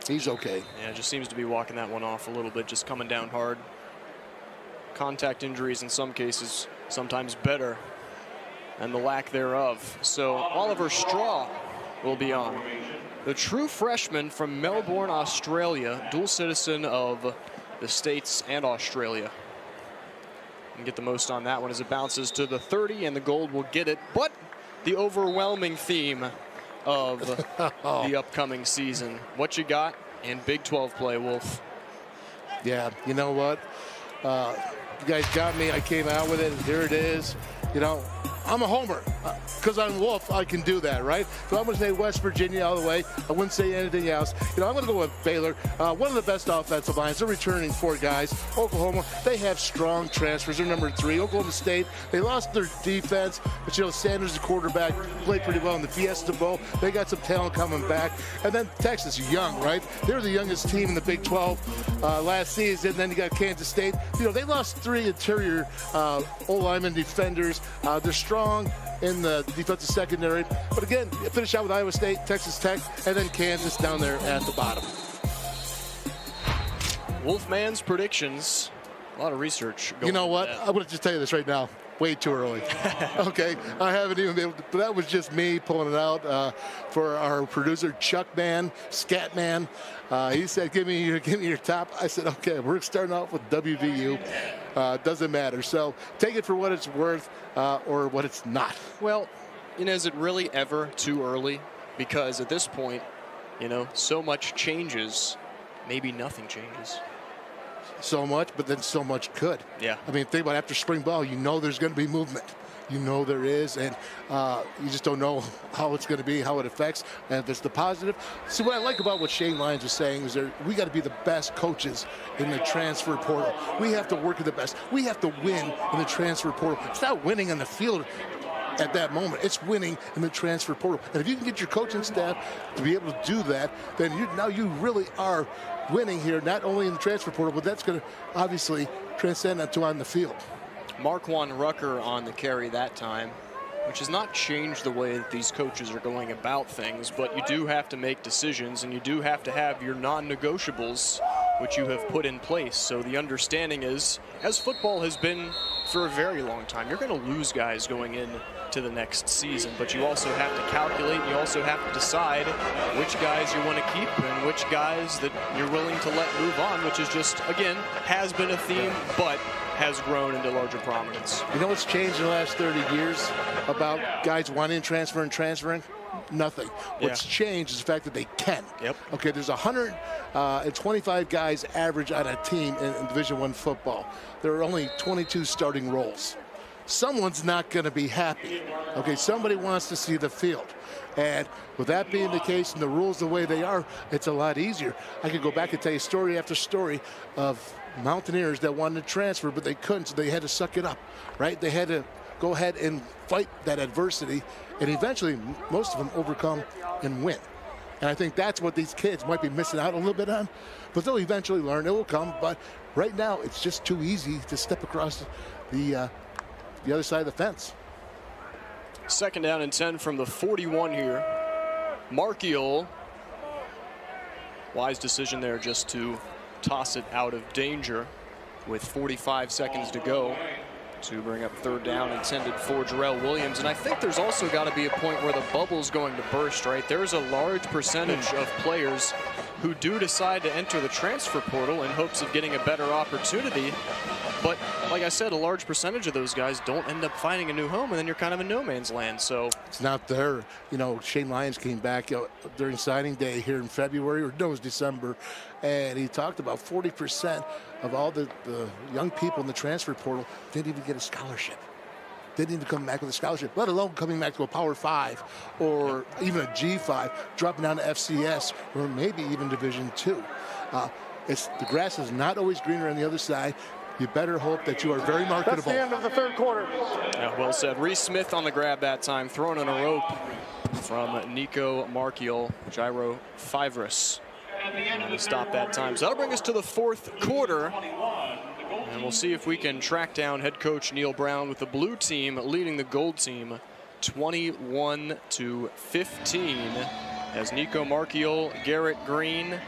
He's okay. Yeah, just seems to be walking that one off a little bit, just coming down hard. Contact injuries in some cases, sometimes better, and the lack thereof. So Oliver Straw will be on. The true freshman from Melbourne, Australia, dual citizen of the States and Australia. And get the most on that one as it bounces to the 30, and the Gold will get it. But the overwhelming theme of the upcoming season. What you got in Big 12 play, Wolf? Yeah, you know what? You guys got me. I came out with it, and here it is. You know, I'm a homer. Because I'm Wolf, I can do that, right? So I'm going to say West Virginia all the way. I wouldn't say anything else. You know, I'm going to go with Baylor. One of the best offensive lines. They're returning 4 guys. Oklahoma, they have strong transfers. They're number 3. Oklahoma State, they lost their defense. But, you know, Sanders, the quarterback, played pretty well in the Fiesta Bowl. They got some talent coming back. And then Texas, young, right? They're the youngest team in the Big 12 last season. Then you got Kansas State. You know, they lost 3 interior O-lineman defenders. They're strong in the defensive secondary. But again, finish out with Iowa State, Texas Tech, and then Kansas down there at the bottom. Wolfman's predictions. A lot of research going on. You know what? I'm going to just tell you this right now. Way too early. Okay, I haven't even been able to, but that was just me pulling it out for our producer, Chuck Man, Scat Man. He said, give me your top. I said, okay, we're starting off with WVU. Doesn't matter. So take it for what it's worth or what it's not. Well, you know, is it really ever too early? Because at this point, you know, so much changes, maybe nothing changes. So much, but then so much could. Yeah. I mean, think about after spring ball, you know there's going to be movement. You know there is, and you just don't know how it's going to be, how it affects, and if it's the positive. See, what I like about what Shane Lyons was saying is we got to be the best coaches in the transfer portal. We have to work with the best. We have to win in the transfer portal. It's not winning on the field at that moment. It's winning in the transfer portal. And if you can get your coaching staff to be able to do that, then now you really are winning here, not only in the transfer portal, but that's going to obviously transcend that to on the field. Marquand Rucker on the carry that time, which has not changed the way that these coaches are going about things, but you do have to make decisions, and you do have to have your non-negotiables, which you have put in place. So the understanding is, as football has been for a very long time, you're going to lose guys going in to the next season, but you also have to calculate, you also have to decide which guys you want to keep and which guys that you're willing to let move on, which is just, again, has been a theme, but has grown into larger prominence. You know what's changed in the last 30 years about guys wanting to transfer and transferring? Nothing. What's changed is the fact that they can. Yep. Okay, there's 125 guys average on a team in Division I football. There are only 22 starting roles. Someone's not going to be happy. Okay, somebody wants to see the field. And with that being the case and the rules the way they are, it's a lot easier. I could go back and tell you story after story of Mountaineers that wanted to transfer, but they couldn't, so they had to suck it up, right? They had to go ahead and fight that adversity, and eventually most of them overcome and win. And I think that's what these kids might be missing out a little bit on, but they'll eventually learn. It will come, but right now it's just too easy to step across the other side of the fence. 2nd down and 10 from the 41 here. Markiel. Wise decision there just to toss it out of danger with 45 seconds to go to bring up 3rd down intended for Jarrell Williams. And I think there's also got to be a point where the bubble's going to burst, right? There's a large percentage of players who do decide to enter the transfer portal in hopes of getting a better opportunity. But like I said, a large percentage of those guys don't end up finding a new home, and then you're kind of in no man's land. So it's not there. You know, Shane Lyons came back during signing day here in February, or no, it was December, and he talked about 40% of all the young people in the transfer portal didn't even get a scholarship. Didn't even come back with a scholarship, let alone coming back to a Power 5 or even a G5, dropping down to FCS or maybe even Division II. The grass is not always greener on the other side. You better hope that you are very marketable. That's the end of the third quarter. Yeah, well said. Reese Smith on the grab that time, thrown on a rope from Nico Markiel, Gyro Fivris. And to stop that time. So that'll bring us to the fourth quarter. And we'll see if we can track down head coach Neil Brown with the blue team leading the gold team 21-15 as Nico Markiel, Garrett Green,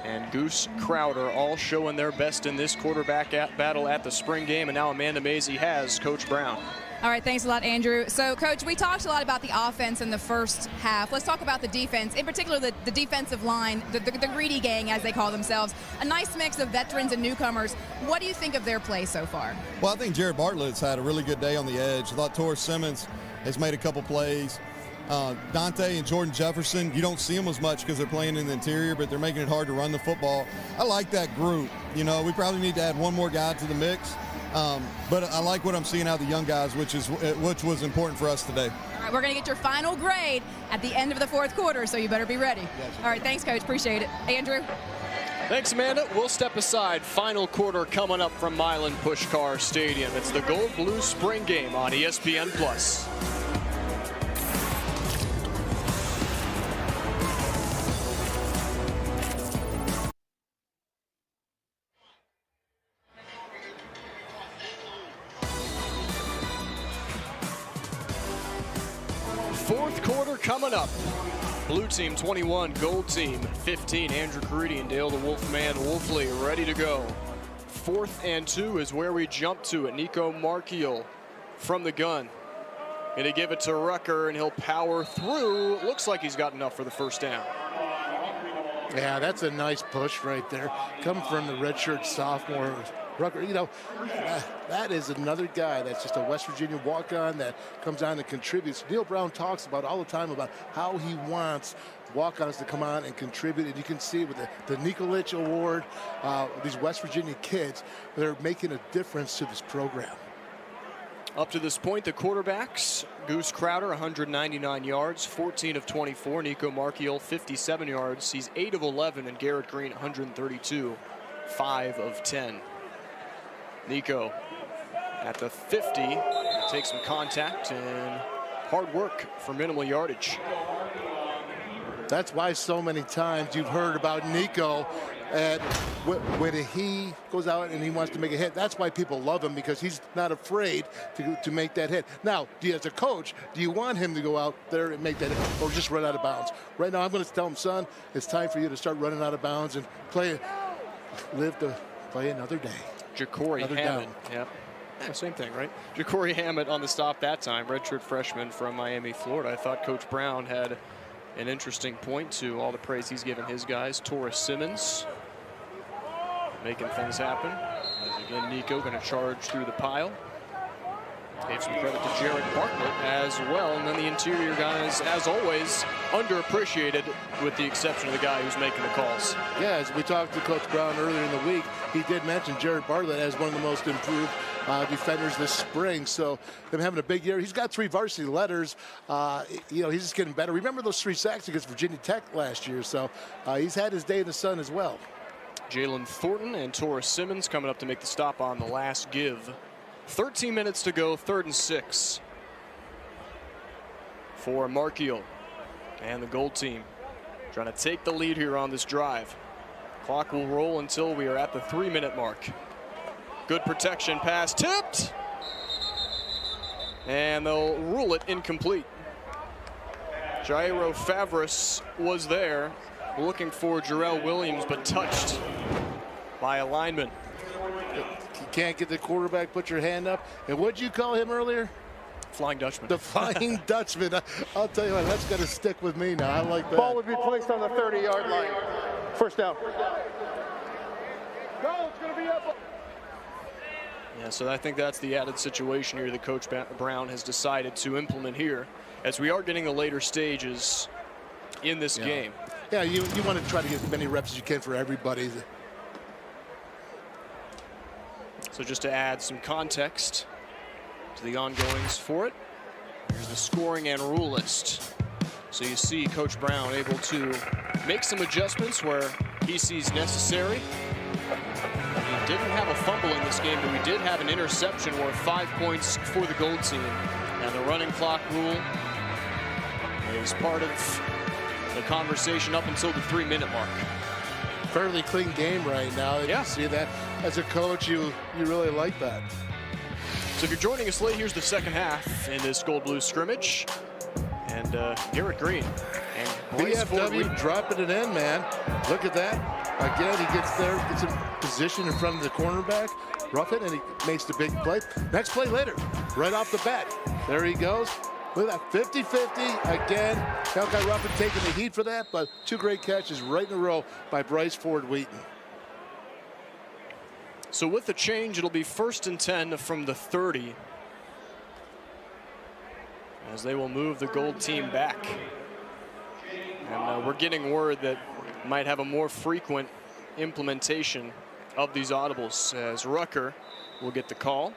and Goose Crowder all showing their best in this quarterback battle at the spring game. And now Amanda Mazey has Coach Brown. All right, thanks a lot, Andrew. So, Coach, we talked a lot about the offense in the first half. Let's talk about the defense, in particular the defensive line, the greedy gang, as they call themselves. A nice mix of veterans and newcomers. What do you think of their play so far? Well, I think Jared Bartlett's had a really good day on the edge. I thought Torres Simmons has made a couple plays. Dante and Jordan Jefferson, you don't see them as much because they're playing in the interior, but they're making it hard to run the football. I like that group. You know, we probably need to add one more guy to the mix. But I like what I'm seeing out of the young guys, which was important for us today. All right, we're going to get your final grade at the end of the fourth quarter, so you better be ready. All right, thanks, Coach. Appreciate it. Andrew? Thanks, Amanda. We'll step aside. Final quarter coming up from Milan Puskar Stadium. It's the Gold Blue Spring Game on ESPN+. Fourth quarter coming up. Blue team 21, gold team 15. Andrew Caridi and Dale the Wolfman Wolfley ready to go. 4th and 2 is where we jump to it. Nico Markiel from the gun. Gonna give it to Rucker, and he'll power through. Looks like he's got enough for the first down. Yeah, that's a nice push right there. Coming from the redshirt sophomore. Rucker, you know, that is another guy that's just a West Virginia walk-on that comes on and contributes. Neil Brown talks about all the time about how he wants walk-ons to come on and contribute, and you can see with the Nikolic Award, these West Virginia kids, they're making a difference to this program. Up to this point, the quarterbacks, Goose Crowder, 199 yards, 14 of 24. Nico Markiel, 57 yards. He's 8 of 11, and Garrett Green, 132, 5 of 10. Nico at the 50, takes some contact and hard work for minimal yardage. That's why so many times you've heard about Nico, and when he goes out and he wants to make a hit, that's why people love him, because he's not afraid to make that hit. Now, as a coach, do you want him to go out there and make that hit, or just run out of bounds? Right now, I'm going to tell him, son, it's time for you to start running out of bounds and live to play another day. Ja'Cory Hammond. Yep. Yeah, same thing, right? Ja'Cory Hammond on the stop that time, redshirt freshman from Miami, Florida. I thought Coach Brown had an interesting point to all the praise he's given his guys. Torres Simmons making things happen. As again, Nico going to charge through the pile. Gave some credit to Jared Bartlett as well. And then the interior guys, as always, underappreciated, with the exception of the guy who's making the calls. Yeah, as we talked to Coach Brown earlier in the week, he did mention Jared Bartlett as one of the most improved defenders this spring. So him having a big year. He's got 3 varsity letters. You know, he's just getting better. Remember those 3 sacks against Virginia Tech last year. So he's had his day in the sun as well. Jalen Thornton and Torres Simmons coming up to make the stop on the last give. 13 minutes to go, 3rd and 6 for Markiel and the gold team. Trying to take the lead here on this drive. Clock will roll until we are at the 3-minute mark. Good protection pass, tipped. And they'll rule it incomplete. Jairo Favris was there, looking for Jarrell Williams, but touched by a lineman. You can't get the quarterback, put your hand up. And what'd you call him earlier? Flying Dutchman. The Flying Dutchman. I'll tell you what, that's going to stick with me now. I like that. Ball would be placed on the 30-yard line. First down. Go, it's going to be up. Yeah, so I think that's the added situation here that Coach Brown has decided to implement here, as we are getting the later stages in this game. Yeah, you want to try to get as many reps as you can for everybody. So just to add some context to the ongoings for it, here's the scoring and rule list. So you see Coach Brown able to make some adjustments where he sees necessary. He didn't have a fumble in this game, but we did have an interception worth 5 points for the Gold team. And the running clock rule is part of the conversation up until the 3-minute mark. Fairly clean game right now. Yeah. You see that as a coach, you really like that. So if you're joining us late, here's the second half in this Gold Blue scrimmage. And Garrett Green and BFW dropping it in, man. Look at that. Again, he gets there, gets in position in front of the cornerback, rough it, and he makes the big play. Next play later, right off the bat. There he goes. Look at that, 50-50 again. Malachi Ruffin taking the heat for that, but 2 great catches right in a row by Bryce Ford Wheaton. So with the change, it'll be 1st and 10 from the 30. As they will move the Gold team back. And we're getting word that might have a more frequent implementation of these audibles, as Rucker will get the call.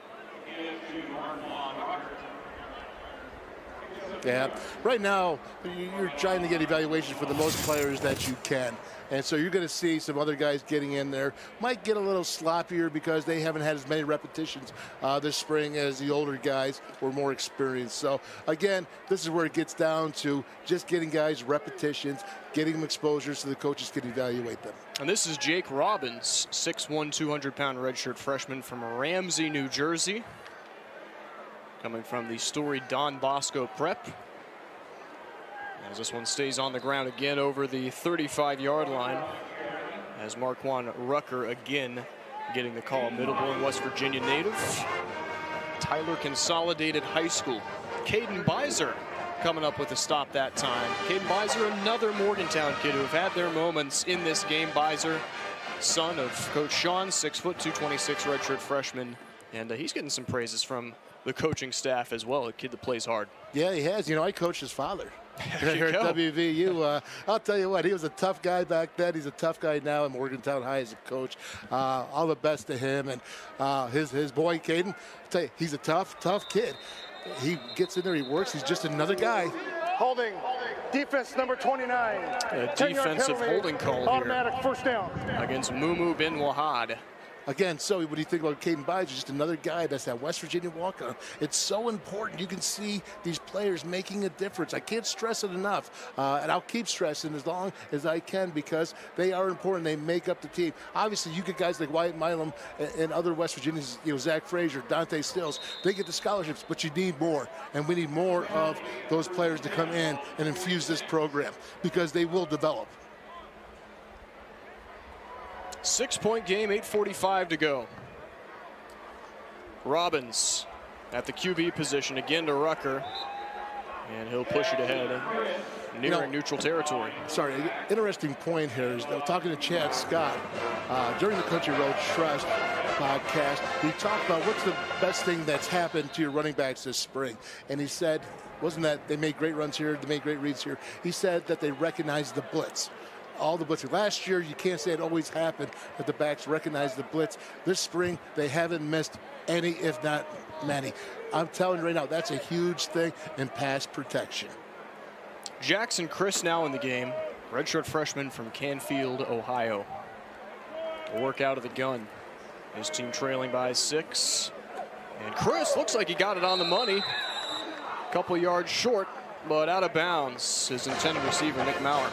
Yeah, right now you're trying to get evaluation for the most players that you can. And so you're going to see some other guys getting in there. Might get a little sloppier because they haven't had as many repetitions this spring as the older guys were more experienced. So again, this is where it gets down to just getting guys repetitions, getting them exposure so the coaches can evaluate them. And this is Jake Robbins, 6'1", 200-pound redshirt freshman from Ramsey, New Jersey. Coming from the storied Don Bosco Prep. As this one stays on the ground again over the 35-yard line. As Marquand Rucker again getting the call. Middleburn, West Virginia native. Tyler Consolidated High School. Caden Beiser coming up with a stop that time. Caden Beiser, another Morgantown kid who have had their moments in this game. Beiser, son of Coach Sean, 6 foot, 226 redshirt freshman. And he's getting some praises from the coaching staff as well, a kid that plays hard. Yeah, he has. You know, I coached his father here at WVU. I'll tell you what, he was a tough guy back then. He's a tough guy now at Morgantown High as a coach. All the best to him. And his boy, Caden, I'll tell you, he's a tough kid. He gets in there, he works. He's just another guy. Holding. Defense number 29. A defensive holding call automatic here. First down. Against Mumu bin Wahad. Again, so what do you think about Caden Beiser? Just another guy that's that West Virginia walk-on. It's so important. You can see these players making a difference. I can't stress it enough, and I'll keep stressing as long as I can because they are important. They make up the team. Obviously, you get guys like Wyatt Milam and other West Virginians, you know, Zach Frazier, Dante Stills. They get the scholarships, but you need more, and we need more of those players to come in and infuse this program because they will develop. 6-point game, 8:45 to go. Robbins at the QB position again to Rucker, and he'll push it ahead near neutral territory. Sorry, interesting point here is talking to Chad Scott during the Country Road Trust podcast. He talked about what's the best thing that's happened to your running backs this spring, and he said, wasn't that they made great runs here, they made great reads here. He said that they recognized the blitz. All the blitzing. Last year, you can't say it always happened that the backs recognized the blitz. This spring, they haven't missed any, if not many. I'm telling you right now, that's a huge thing in pass protection. Jackson Chris now in the game. Redshirt freshman from Canfield, Ohio. To work out of the gun. His team trailing by 6. And Chris looks like he got it on the money. A couple yards short, but out of bounds. His intended receiver, Nick Maurer.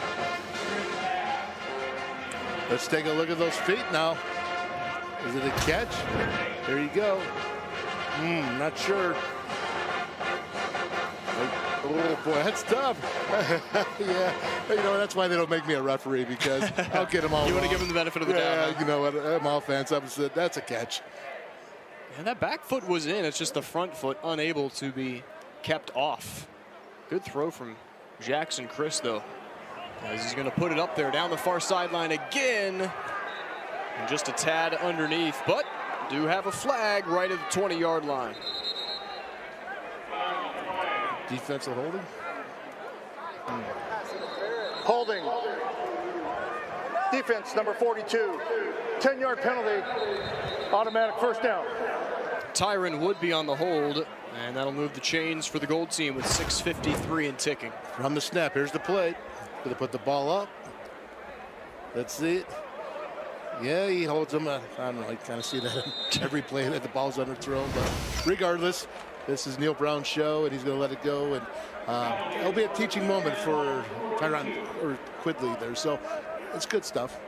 Let's take a look at those feet now. Is it a catch? There you go. Not sure. Oh boy, that's tough. Yeah, you know, that's why they don't make me a referee, because I'll get them all. You want to give them the benefit of the doubt? Yeah, you know what? I'm offense. That's a catch. And that back foot was in. It's just the front foot unable to be kept off. Good throw from Jackson Chris, though. As he's going to put it up there down the far sideline again. And just a tad underneath, but do have a flag right at the 20-yard line. Defensive holding. Holding. Defense number 42. 10-yard penalty. Automatic first down. Tyron would be on the hold, and that'll move the chains for the Gold team with 6:53 and ticking. From the snap, here's the play. Gonna put the ball up. Let's see it. Yeah, he holds him. I don't know, I kind of see that in every play that the ball's underthrown. But regardless, this is Neil Brown's show, and he's going to let it go. And it'll be a teaching moment for Tyron or Quigley there. So it's good stuff.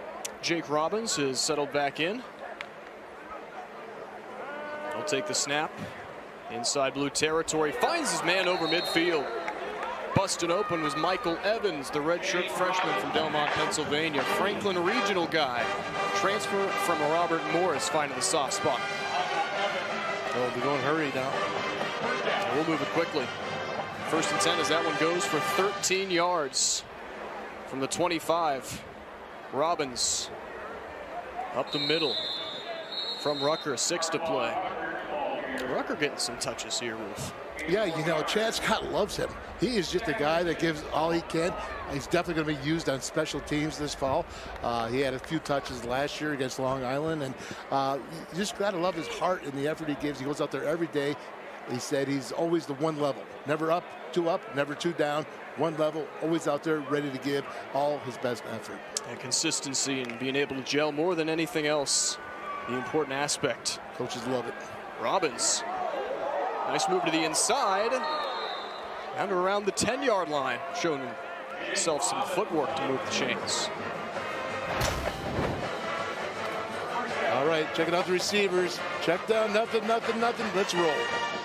Jake Robbins is settled back in. He'll take the snap. Inside blue territory. Finds his man over midfield. Busted open was Michael Evans, the redshirt freshman from Delmont, Pennsylvania. Franklin regional guy. Transfer from Robert Morris finding the soft spot. Oh, we're going hurry now. We'll move it quickly. First and 10 as that one goes for 13 yards from the 25. Robbins up the middle from Rucker, 6 to play. Rucker getting some touches here, Ruth. Yeah, you know, Chad Scott loves him. He is just a guy that gives all he can. He's definitely going to be used on special teams this fall. He had a few touches last year against Long Island, and you just got to love his heart and the effort he gives. He goes out there every day. He said he's always the one level, never up, never two down, one level, always out there ready to give all his best effort. And consistency and being able to gel more than anything else, the important aspect. Coaches love it. Robbins, nice move to the inside, down to around the 10-yard line, showing himself some footwork to move the chains. All right, checking out the receivers. Check down, nothing. Let's roll.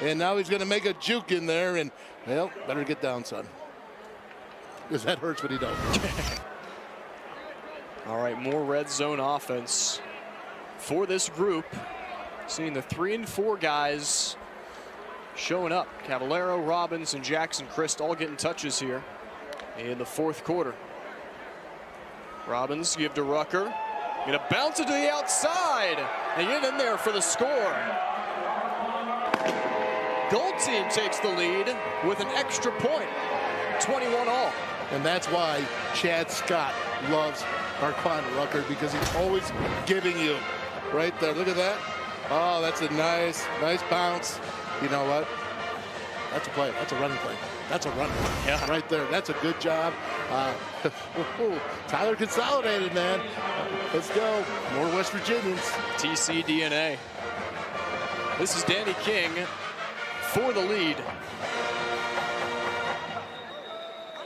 And now he's going to make a juke in there, and, well, better get down, son. Because that hurts when he don't. All right, more red zone offense for this group. Seeing the 3 and 4 guys showing up. Cavallero, Robbins, and Jackson Christ all getting touches here in the fourth quarter. Robbins give to Rucker. Gonna bounce it to the outside and get in there for the score. Gold team takes the lead with an extra point, 21 all. And that's why Chad Scott loves Marquand Rucker, because he's always giving you right there. Look at that. Oh, that's a nice bounce. You know what? That's a play. That's a running play. That's a run. Yeah. Right there. That's a good job. Tyler consolidated, man. Let's go. More West Virginians. TC DNA. This is Danny King for the lead.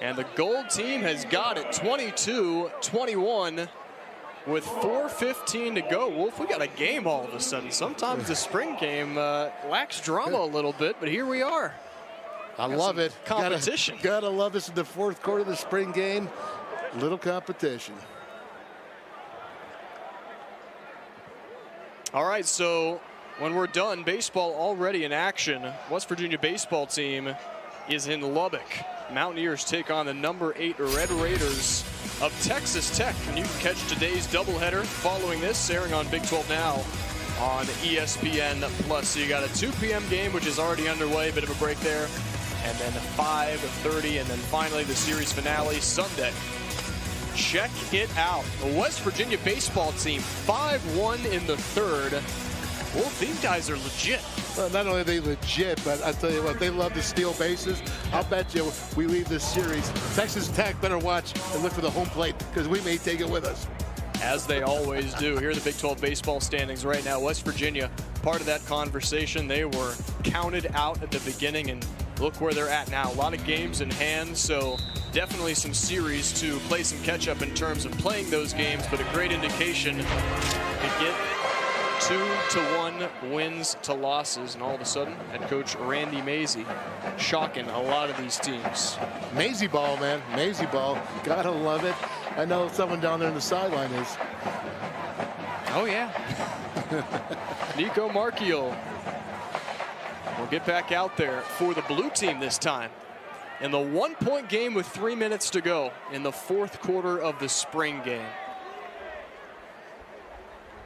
And the Gold team has got it 22-21 with 4:15 to go. Wolf, we got a game all of a sudden. Sometimes the spring game lacks drama a little bit, but here we are. I love it. Competition. Gotta love this in the fourth quarter of the spring game. Little competition. All right, so when we're done, baseball already in action. West Virginia baseball team is in Lubbock. Mountaineers take on the number 8 Red Raiders of Texas Tech. And you can catch today's doubleheader following this, airing on Big 12 Now on ESPN Plus. So you got a 2 p.m. game, which is already underway, bit of a break there. And then 5:30, and then finally the series finale Sunday. Check it out. The West Virginia baseball team 5-1 in the third. Well, these guys are legit. Well, not only are they legit, but I tell you what, they love to steal bases. I'll bet you we leave this series, Texas Tech better watch and look for the home plate, because we may take it with us. As they always do. Here are the Big 12 baseball standings right now. West Virginia, part of that conversation. They were counted out at the beginning, and look where they're at now. A lot of games in hand, so definitely some series to play some catch-up in terms of playing those games, but a great indication to get 2-1 wins to losses, and all of a sudden, head coach Randy Mazey shocking a lot of these teams. Mazey ball, man. Mazey ball. Gotta love it. I know someone down there in the sideline is. Oh, yeah. Nico Marchiol will get back out there for the blue team this time. in the 1-point game with 3 minutes to go in the 4th quarter of the spring game.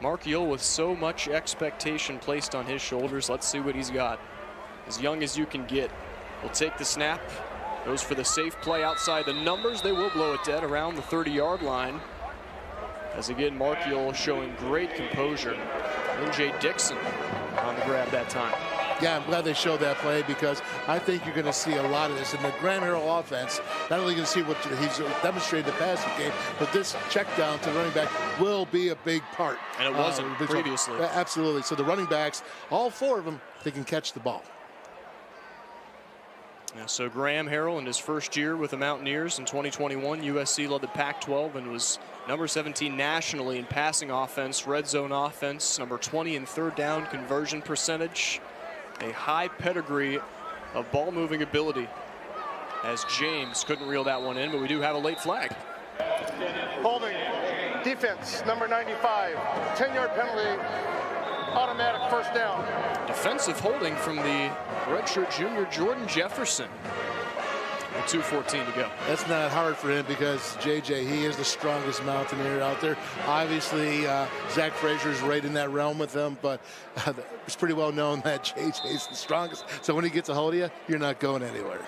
Mark Yule with so much expectation placed on his shoulders. Let's see what he's got. As young as you can get. Will take the snap. Goes for the safe play outside the numbers. They will blow it dead around the 30-yard line. As again, Mark Yule showing great composure. N.J. Dixon on the grab that time. Yeah, I'm glad they showed that play because I think you're going to see a lot of this. In the Graham Harrell offense, not only going to see what he's demonstrated in the passing game, but this check down to the running back will be a big part. And it wasn't previously. Absolutely. So the running backs, all 4 of them, they can catch the ball. Yeah, so Graham Harrell in his first year with the Mountaineers in 2021, USC led the Pac-12 and was number 17 nationally in passing offense, red zone offense, number 20 in 3rd down conversion percentage. A high pedigree of ball moving ability, as James couldn't reel that one in, but we do have a late flag. Holding, defense, number 95, 10-yard penalty, automatic first down. Defensive holding from the redshirt junior Jordan Jefferson. With 2:14 to go. That's not hard for him because JJ, he is the strongest Mountaineer out there. Obviously, Zach Frazier's right in that realm with him, but it's pretty well known that JJ is the strongest. So when he gets a hold of you, you're not going anywhere.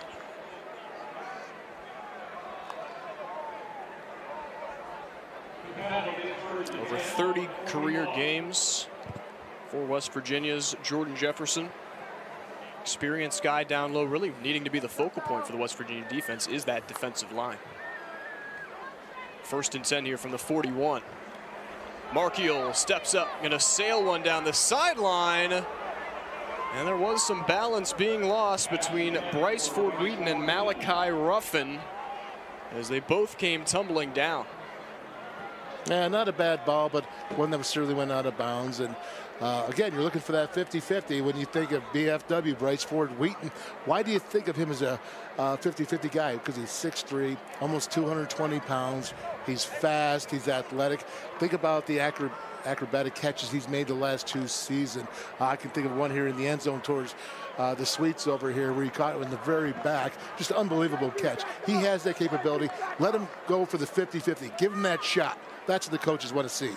Over 30 career games for West Virginia's Jordan Jefferson. Experienced guy down low, really needing to be the focal point for the West Virginia defense is that defensive line. 1st and 10 here from the 41. Markiel steps up, gonna sail one down the sideline. And there was some balance being lost between Bryce Ford Wheaton and Malachi Ruffin as they both came tumbling down. Yeah, not a bad ball, but one that certainly went out of bounds. And again, you're looking for that 50-50 when you think of BFW, Bryce Ford Wheaton. Why do you think of him as a 50-50 guy? Because he's 6'3", almost 220 pounds. He's fast, he's athletic. Think about the acrobatic catches he's made the last 2 seasons. I can think of one here in the end zone towards the Sweets over here where he caught it in the very back. Just an unbelievable catch. He has that capability. Let him go for the 50-50. Give him that shot. That's what the coaches want to see.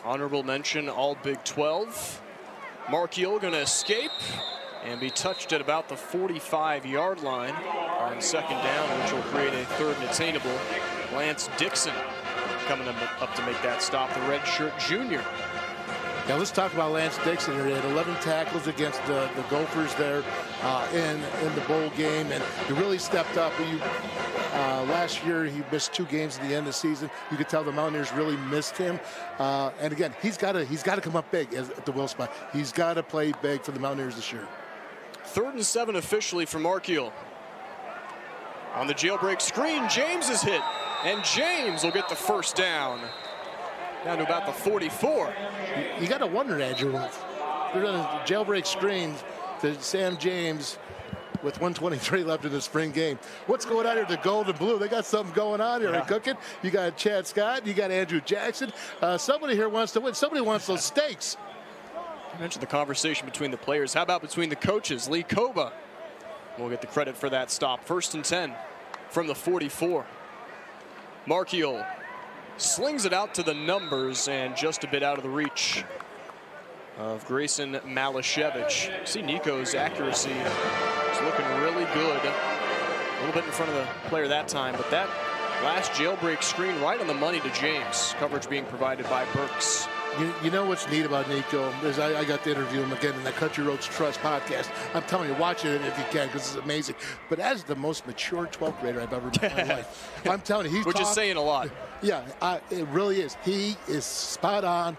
Honorable mention, all Big 12. Markiel going to escape and be touched at about the 45-yard line on 2nd down, which will create a 3rd and attainable. Lance Dixon coming up to make that stop, the redshirt junior. Now let's talk about Lance Dixon. He had 11 tackles against the Gophers there in the bowl game, and he really stepped up. Last year he missed 2 games at the end of the season. You could tell the Mountaineers really missed him. And again, he's got to come up big at the will spot. He's got to play big for the Mountaineers this year. 3rd and 7 officially for Markiel. On the jailbreak screen, James is hit, and James will get the 1st down. Down to about the 44. You got to wonder, Andrew. They're on a jailbreak screen to Sam James with 1:23 left in the spring game. What's going on here? The gold and blue. They got something going on here. Yeah. Cooking. You got Chad Scott. You got Andrew Jackson. Somebody here wants to win. Somebody wants those steaks. I mentioned the conversation between the players. How about between the coaches? Lee Koba will get the credit for that stop. 1st and 10 from the 44. Markiel slings it out to the numbers and just a bit out of the reach of Grayson Malashevich. See Nico's accuracy is looking really good. A little bit in front of the player that time, but that last jailbreak screen right on the money to James. Coverage being provided by Burks. You know what's neat about Nico is I got to interview him again in the Country Roads Trust podcast. I'm telling you, watch it if you can because it's amazing. But as the most mature 12th grader I've ever met in my life, I'm telling you, which is saying a lot. Yeah, it really is. He is spot on.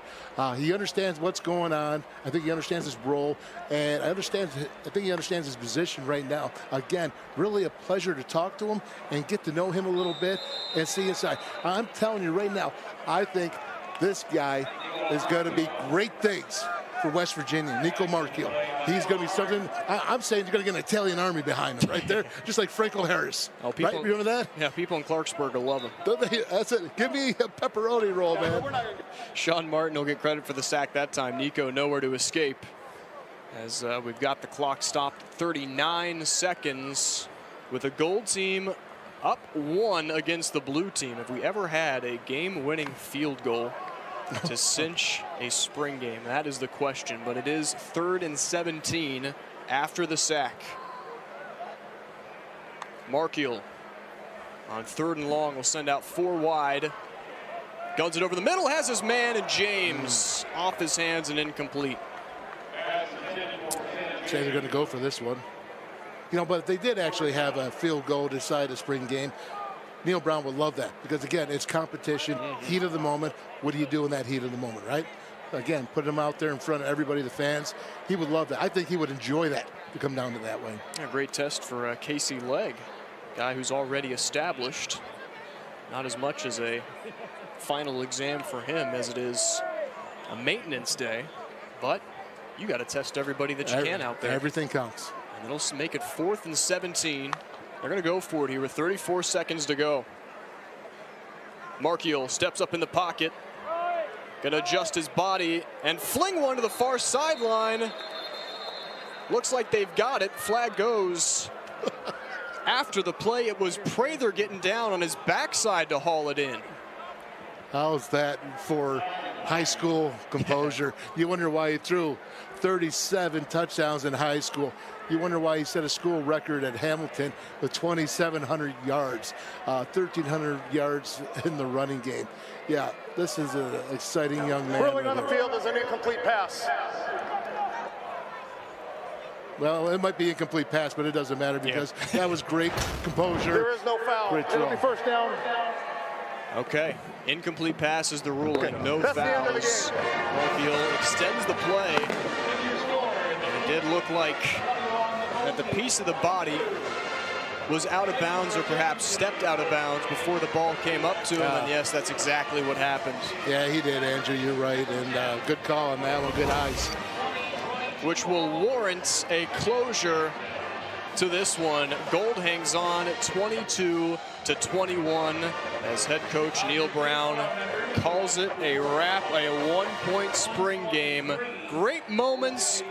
He understands what's going on. I think he understands his role, and I think he understands his position right now. Again, really a pleasure to talk to him and get to know him a little bit and see inside. I'm telling you right now, I think this guy is going to be great things for West Virginia. Nico Markiel. He's going to be something. I'm saying you're going to get an Italian army behind him right there, just like Franco Harris. Oh, people, right? Remember that? Yeah, people in Clarksburg will love him. That's it. Give me a pepperoni roll, man. Sean Martin will get credit for the sack that time. Nico nowhere to escape as we've got the clock stopped. 39 seconds with the gold team up 1 against the blue team. Have we ever had a game-winning field goal to cinch a spring game? That is the question, but it is 3rd and 17 after the sack. Markiel on 3rd and long will send out 4 wide. Guns it over the middle, has his man, and James off his hands and incomplete. Say they're going to go for this one. You know, but they did actually have a field goal to decide a spring game. Neil Brown would love that because, again, it's competition, heat of the moment. What do you do in that heat of the moment, right? Again, put him out there in front of everybody, the fans. He would love that. I think he would enjoy that to come down to that way. A great test for Casey Legg, guy who's already established. Not as much as a final exam for him as it is a maintenance day, but you got to test everybody that you can out there. Everything counts. And it'll make it 4th and 17. They're going to go for it here with 34 seconds to go. Markiel steps up in the pocket. Going to adjust his body and fling one to the far sideline. Looks like they've got it. Flag goes. After the play, it was Prather getting down on his backside to haul it in. How's that for high school composure? You wonder why he threw 37 touchdowns in high school. You wonder why he set a school record at Hamilton with 2,700 yards, 1,300 yards in the running game. Yeah, this is an exciting young man. Whirling on the field is an incomplete pass. Well, it might be incomplete pass, but it doesn't matter because that was great composure. There is no foul. It'll be first down. Okay, incomplete pass is the ruling. No fouls. Markiel extends the play. And it did look like that the piece of the body was out of bounds or perhaps stepped out of bounds before the ball came up to him. And yes, that's exactly what happened. Yeah, he did, Andrew. You're right. And good call on that one. Good eyes. Which will warrant a closure to this one. Gold hangs on 22-21 as head coach Neil Brown calls it a wrap, a 1-point spring game. Great moments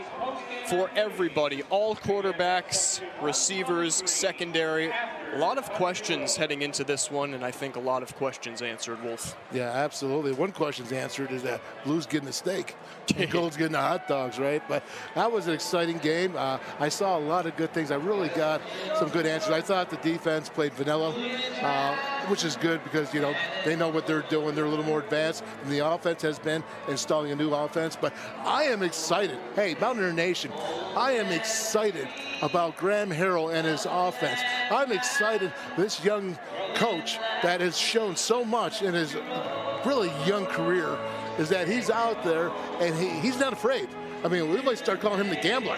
for everybody, all quarterbacks, receivers, secondary. A lot of questions heading into this one, and I think a lot of questions answered, Wolf. Yeah, absolutely. One question's answered is that Blue's getting the steak and Gold's getting the hot dogs, right? But that was an exciting game. I saw a lot of good things. I really got some good answers. I thought the defense played vanilla, which is good because, you know, they know what they're doing. They're a little more advanced than the offense has been, installing a new offense. But I am excited. Hey, Mountaineer Nation, I am excited about Graham Harrell and his offense. I'm excited this young coach that has shown so much in his really young career is that he's out there and he's not afraid. I mean, we might start calling him the gambler.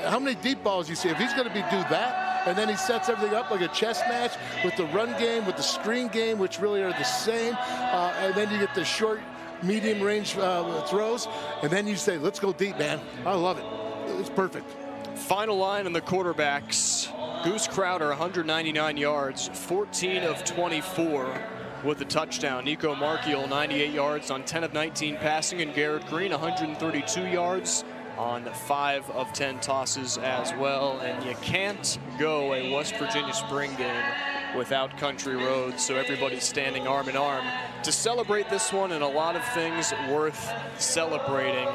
How many deep balls you see? If he's going to do that, and then he sets everything up like a chess match with the run game, with the screen game, which really are the same, and then you get the short, medium range throws, and then you say, let's go deep, man. I love it. It's perfect. Final line on the quarterbacks. Goose Crowder, 199 yards, 14 of 24 with a touchdown. Nico Markiel, 98 yards on 10 of 19 passing, and Garrett Green, 132 yards on 5 of 10 tosses as well. And you can't go a West Virginia spring game without country roads, so everybody's standing arm in arm to celebrate this one, and a lot of things worth celebrating.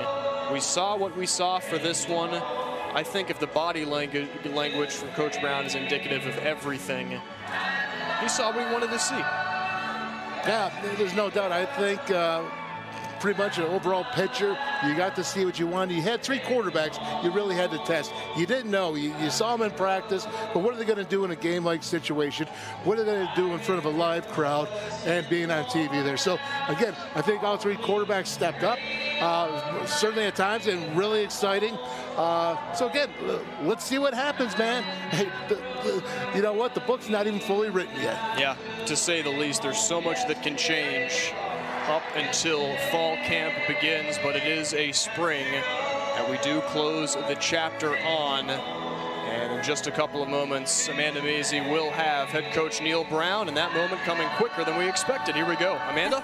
We saw what we saw for this one. I think if the body language from Coach Brown is indicative of everything, he saw what we wanted to see. Yeah, there's no doubt. I think pretty much an overall picture. You got to see what you wanted. You had 3 quarterbacks you really had to test. You didn't know. You saw them in practice, but what are they going to do in a game-like situation? What are they going to do in front of a live crowd and being on TV there? So, again, I think all 3 quarterbacks stepped up, certainly at times, and really exciting. So, again, let's see what happens, man. Hey, you know what? The book's not even fully written yet. Yeah, to say the least. There's so much that can change up until fall camp begins, but it is a spring that we do close the chapter on. And in just a couple of moments, Amanda Mazey will have head coach Neil Brown, and that moment coming quicker than we expected. Here we go. Amanda?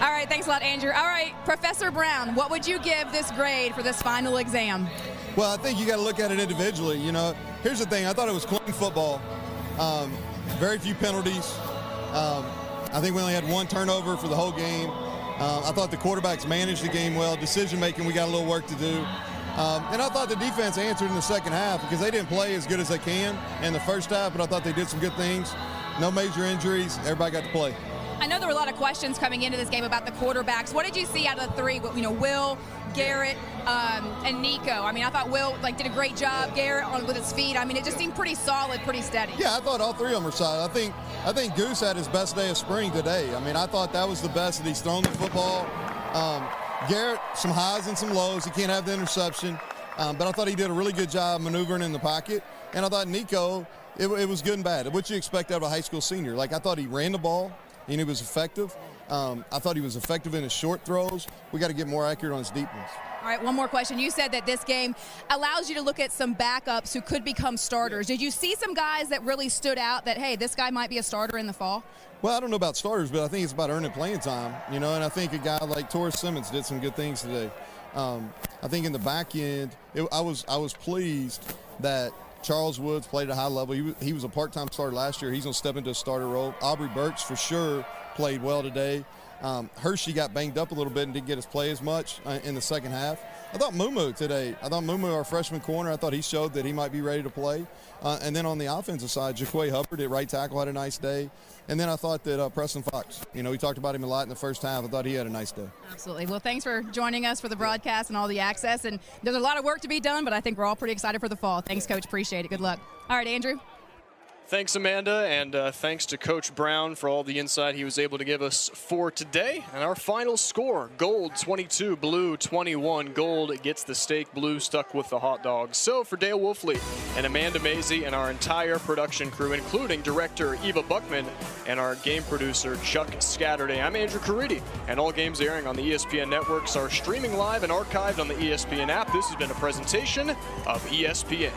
All right, thanks a lot, Andrew. All right, Professor Brown, what would you give this grade for this final exam? Well, I think you got to look at it individually. You know, here's the thing. I thought it was clean football. Very few penalties. I think we only had one turnover for the whole game. I thought the quarterbacks managed the game well. Decision-making, we got a little work to do. And I thought the defense answered in the second half because they didn't play as good as they can in the first half, but I thought they did some good things. No major injuries. Everybody got to play. I know there were a lot of questions coming into this game about the quarterbacks. What did you see out of the three? Will, Garrett, and Nico. I mean, I thought Will did a great job. Garrett with his feet. I mean, it just seemed pretty solid, pretty steady. Yeah, I thought all three of them were solid. I think Goose had his best day of spring today. I mean, I thought that was the best that he's thrown the football. Garrett, some highs and some lows. He can't have the interception. But I thought he did a really good job maneuvering in the pocket. And I thought Nico, it was good and bad. What you expect out of a high school senior. I thought he ran the ball and he was effective. I thought he was effective in his short throws. We got to get more accurate on his deep ones. All right, one more question. You said that this game allows you to look at some backups who could become starters. Did you see some guys that really stood out that, hey, this guy might be a starter in the fall? Well, I don't know about starters, but I think it's about earning playing time, and I think a guy like Torres Simmons did some good things today. I think in the back end, I was pleased that Charles Woods played at a high level. He was a part-time starter last year. He's going to step into a starter role. Aubrey Burks, for sure, played well today. Hershey got banged up a little bit and didn't get his play as much in the second half. I thought Mumu today, our freshman corner, I thought he showed that he might be ready to play. And then on the offensive side, Jaquay Hubbard at right tackle had a nice day. And then I thought that Preston Fox, we talked about him a lot in the first half. I thought he had a nice day. Absolutely. Well, thanks for joining us for the broadcast and all the access. And there's a lot of work to be done, but I think we're all pretty excited for the fall. Thanks, Coach. Appreciate it. Good luck. All right, Andrew. Thanks, Amanda, and thanks to Coach Brown for all the insight he was able to give us for today. And our final score, Gold 22, Blue 21. Gold gets the steak, Blue stuck with the hot dogs. So for Dale Wolfley and Amanda Mazey and our entire production crew, including director Eva Buckman and our game producer Chuck Scatterday, I'm Andrew Caridi, and all games airing on the ESPN networks are streaming live and archived on the ESPN app. This has been a presentation of ESPN.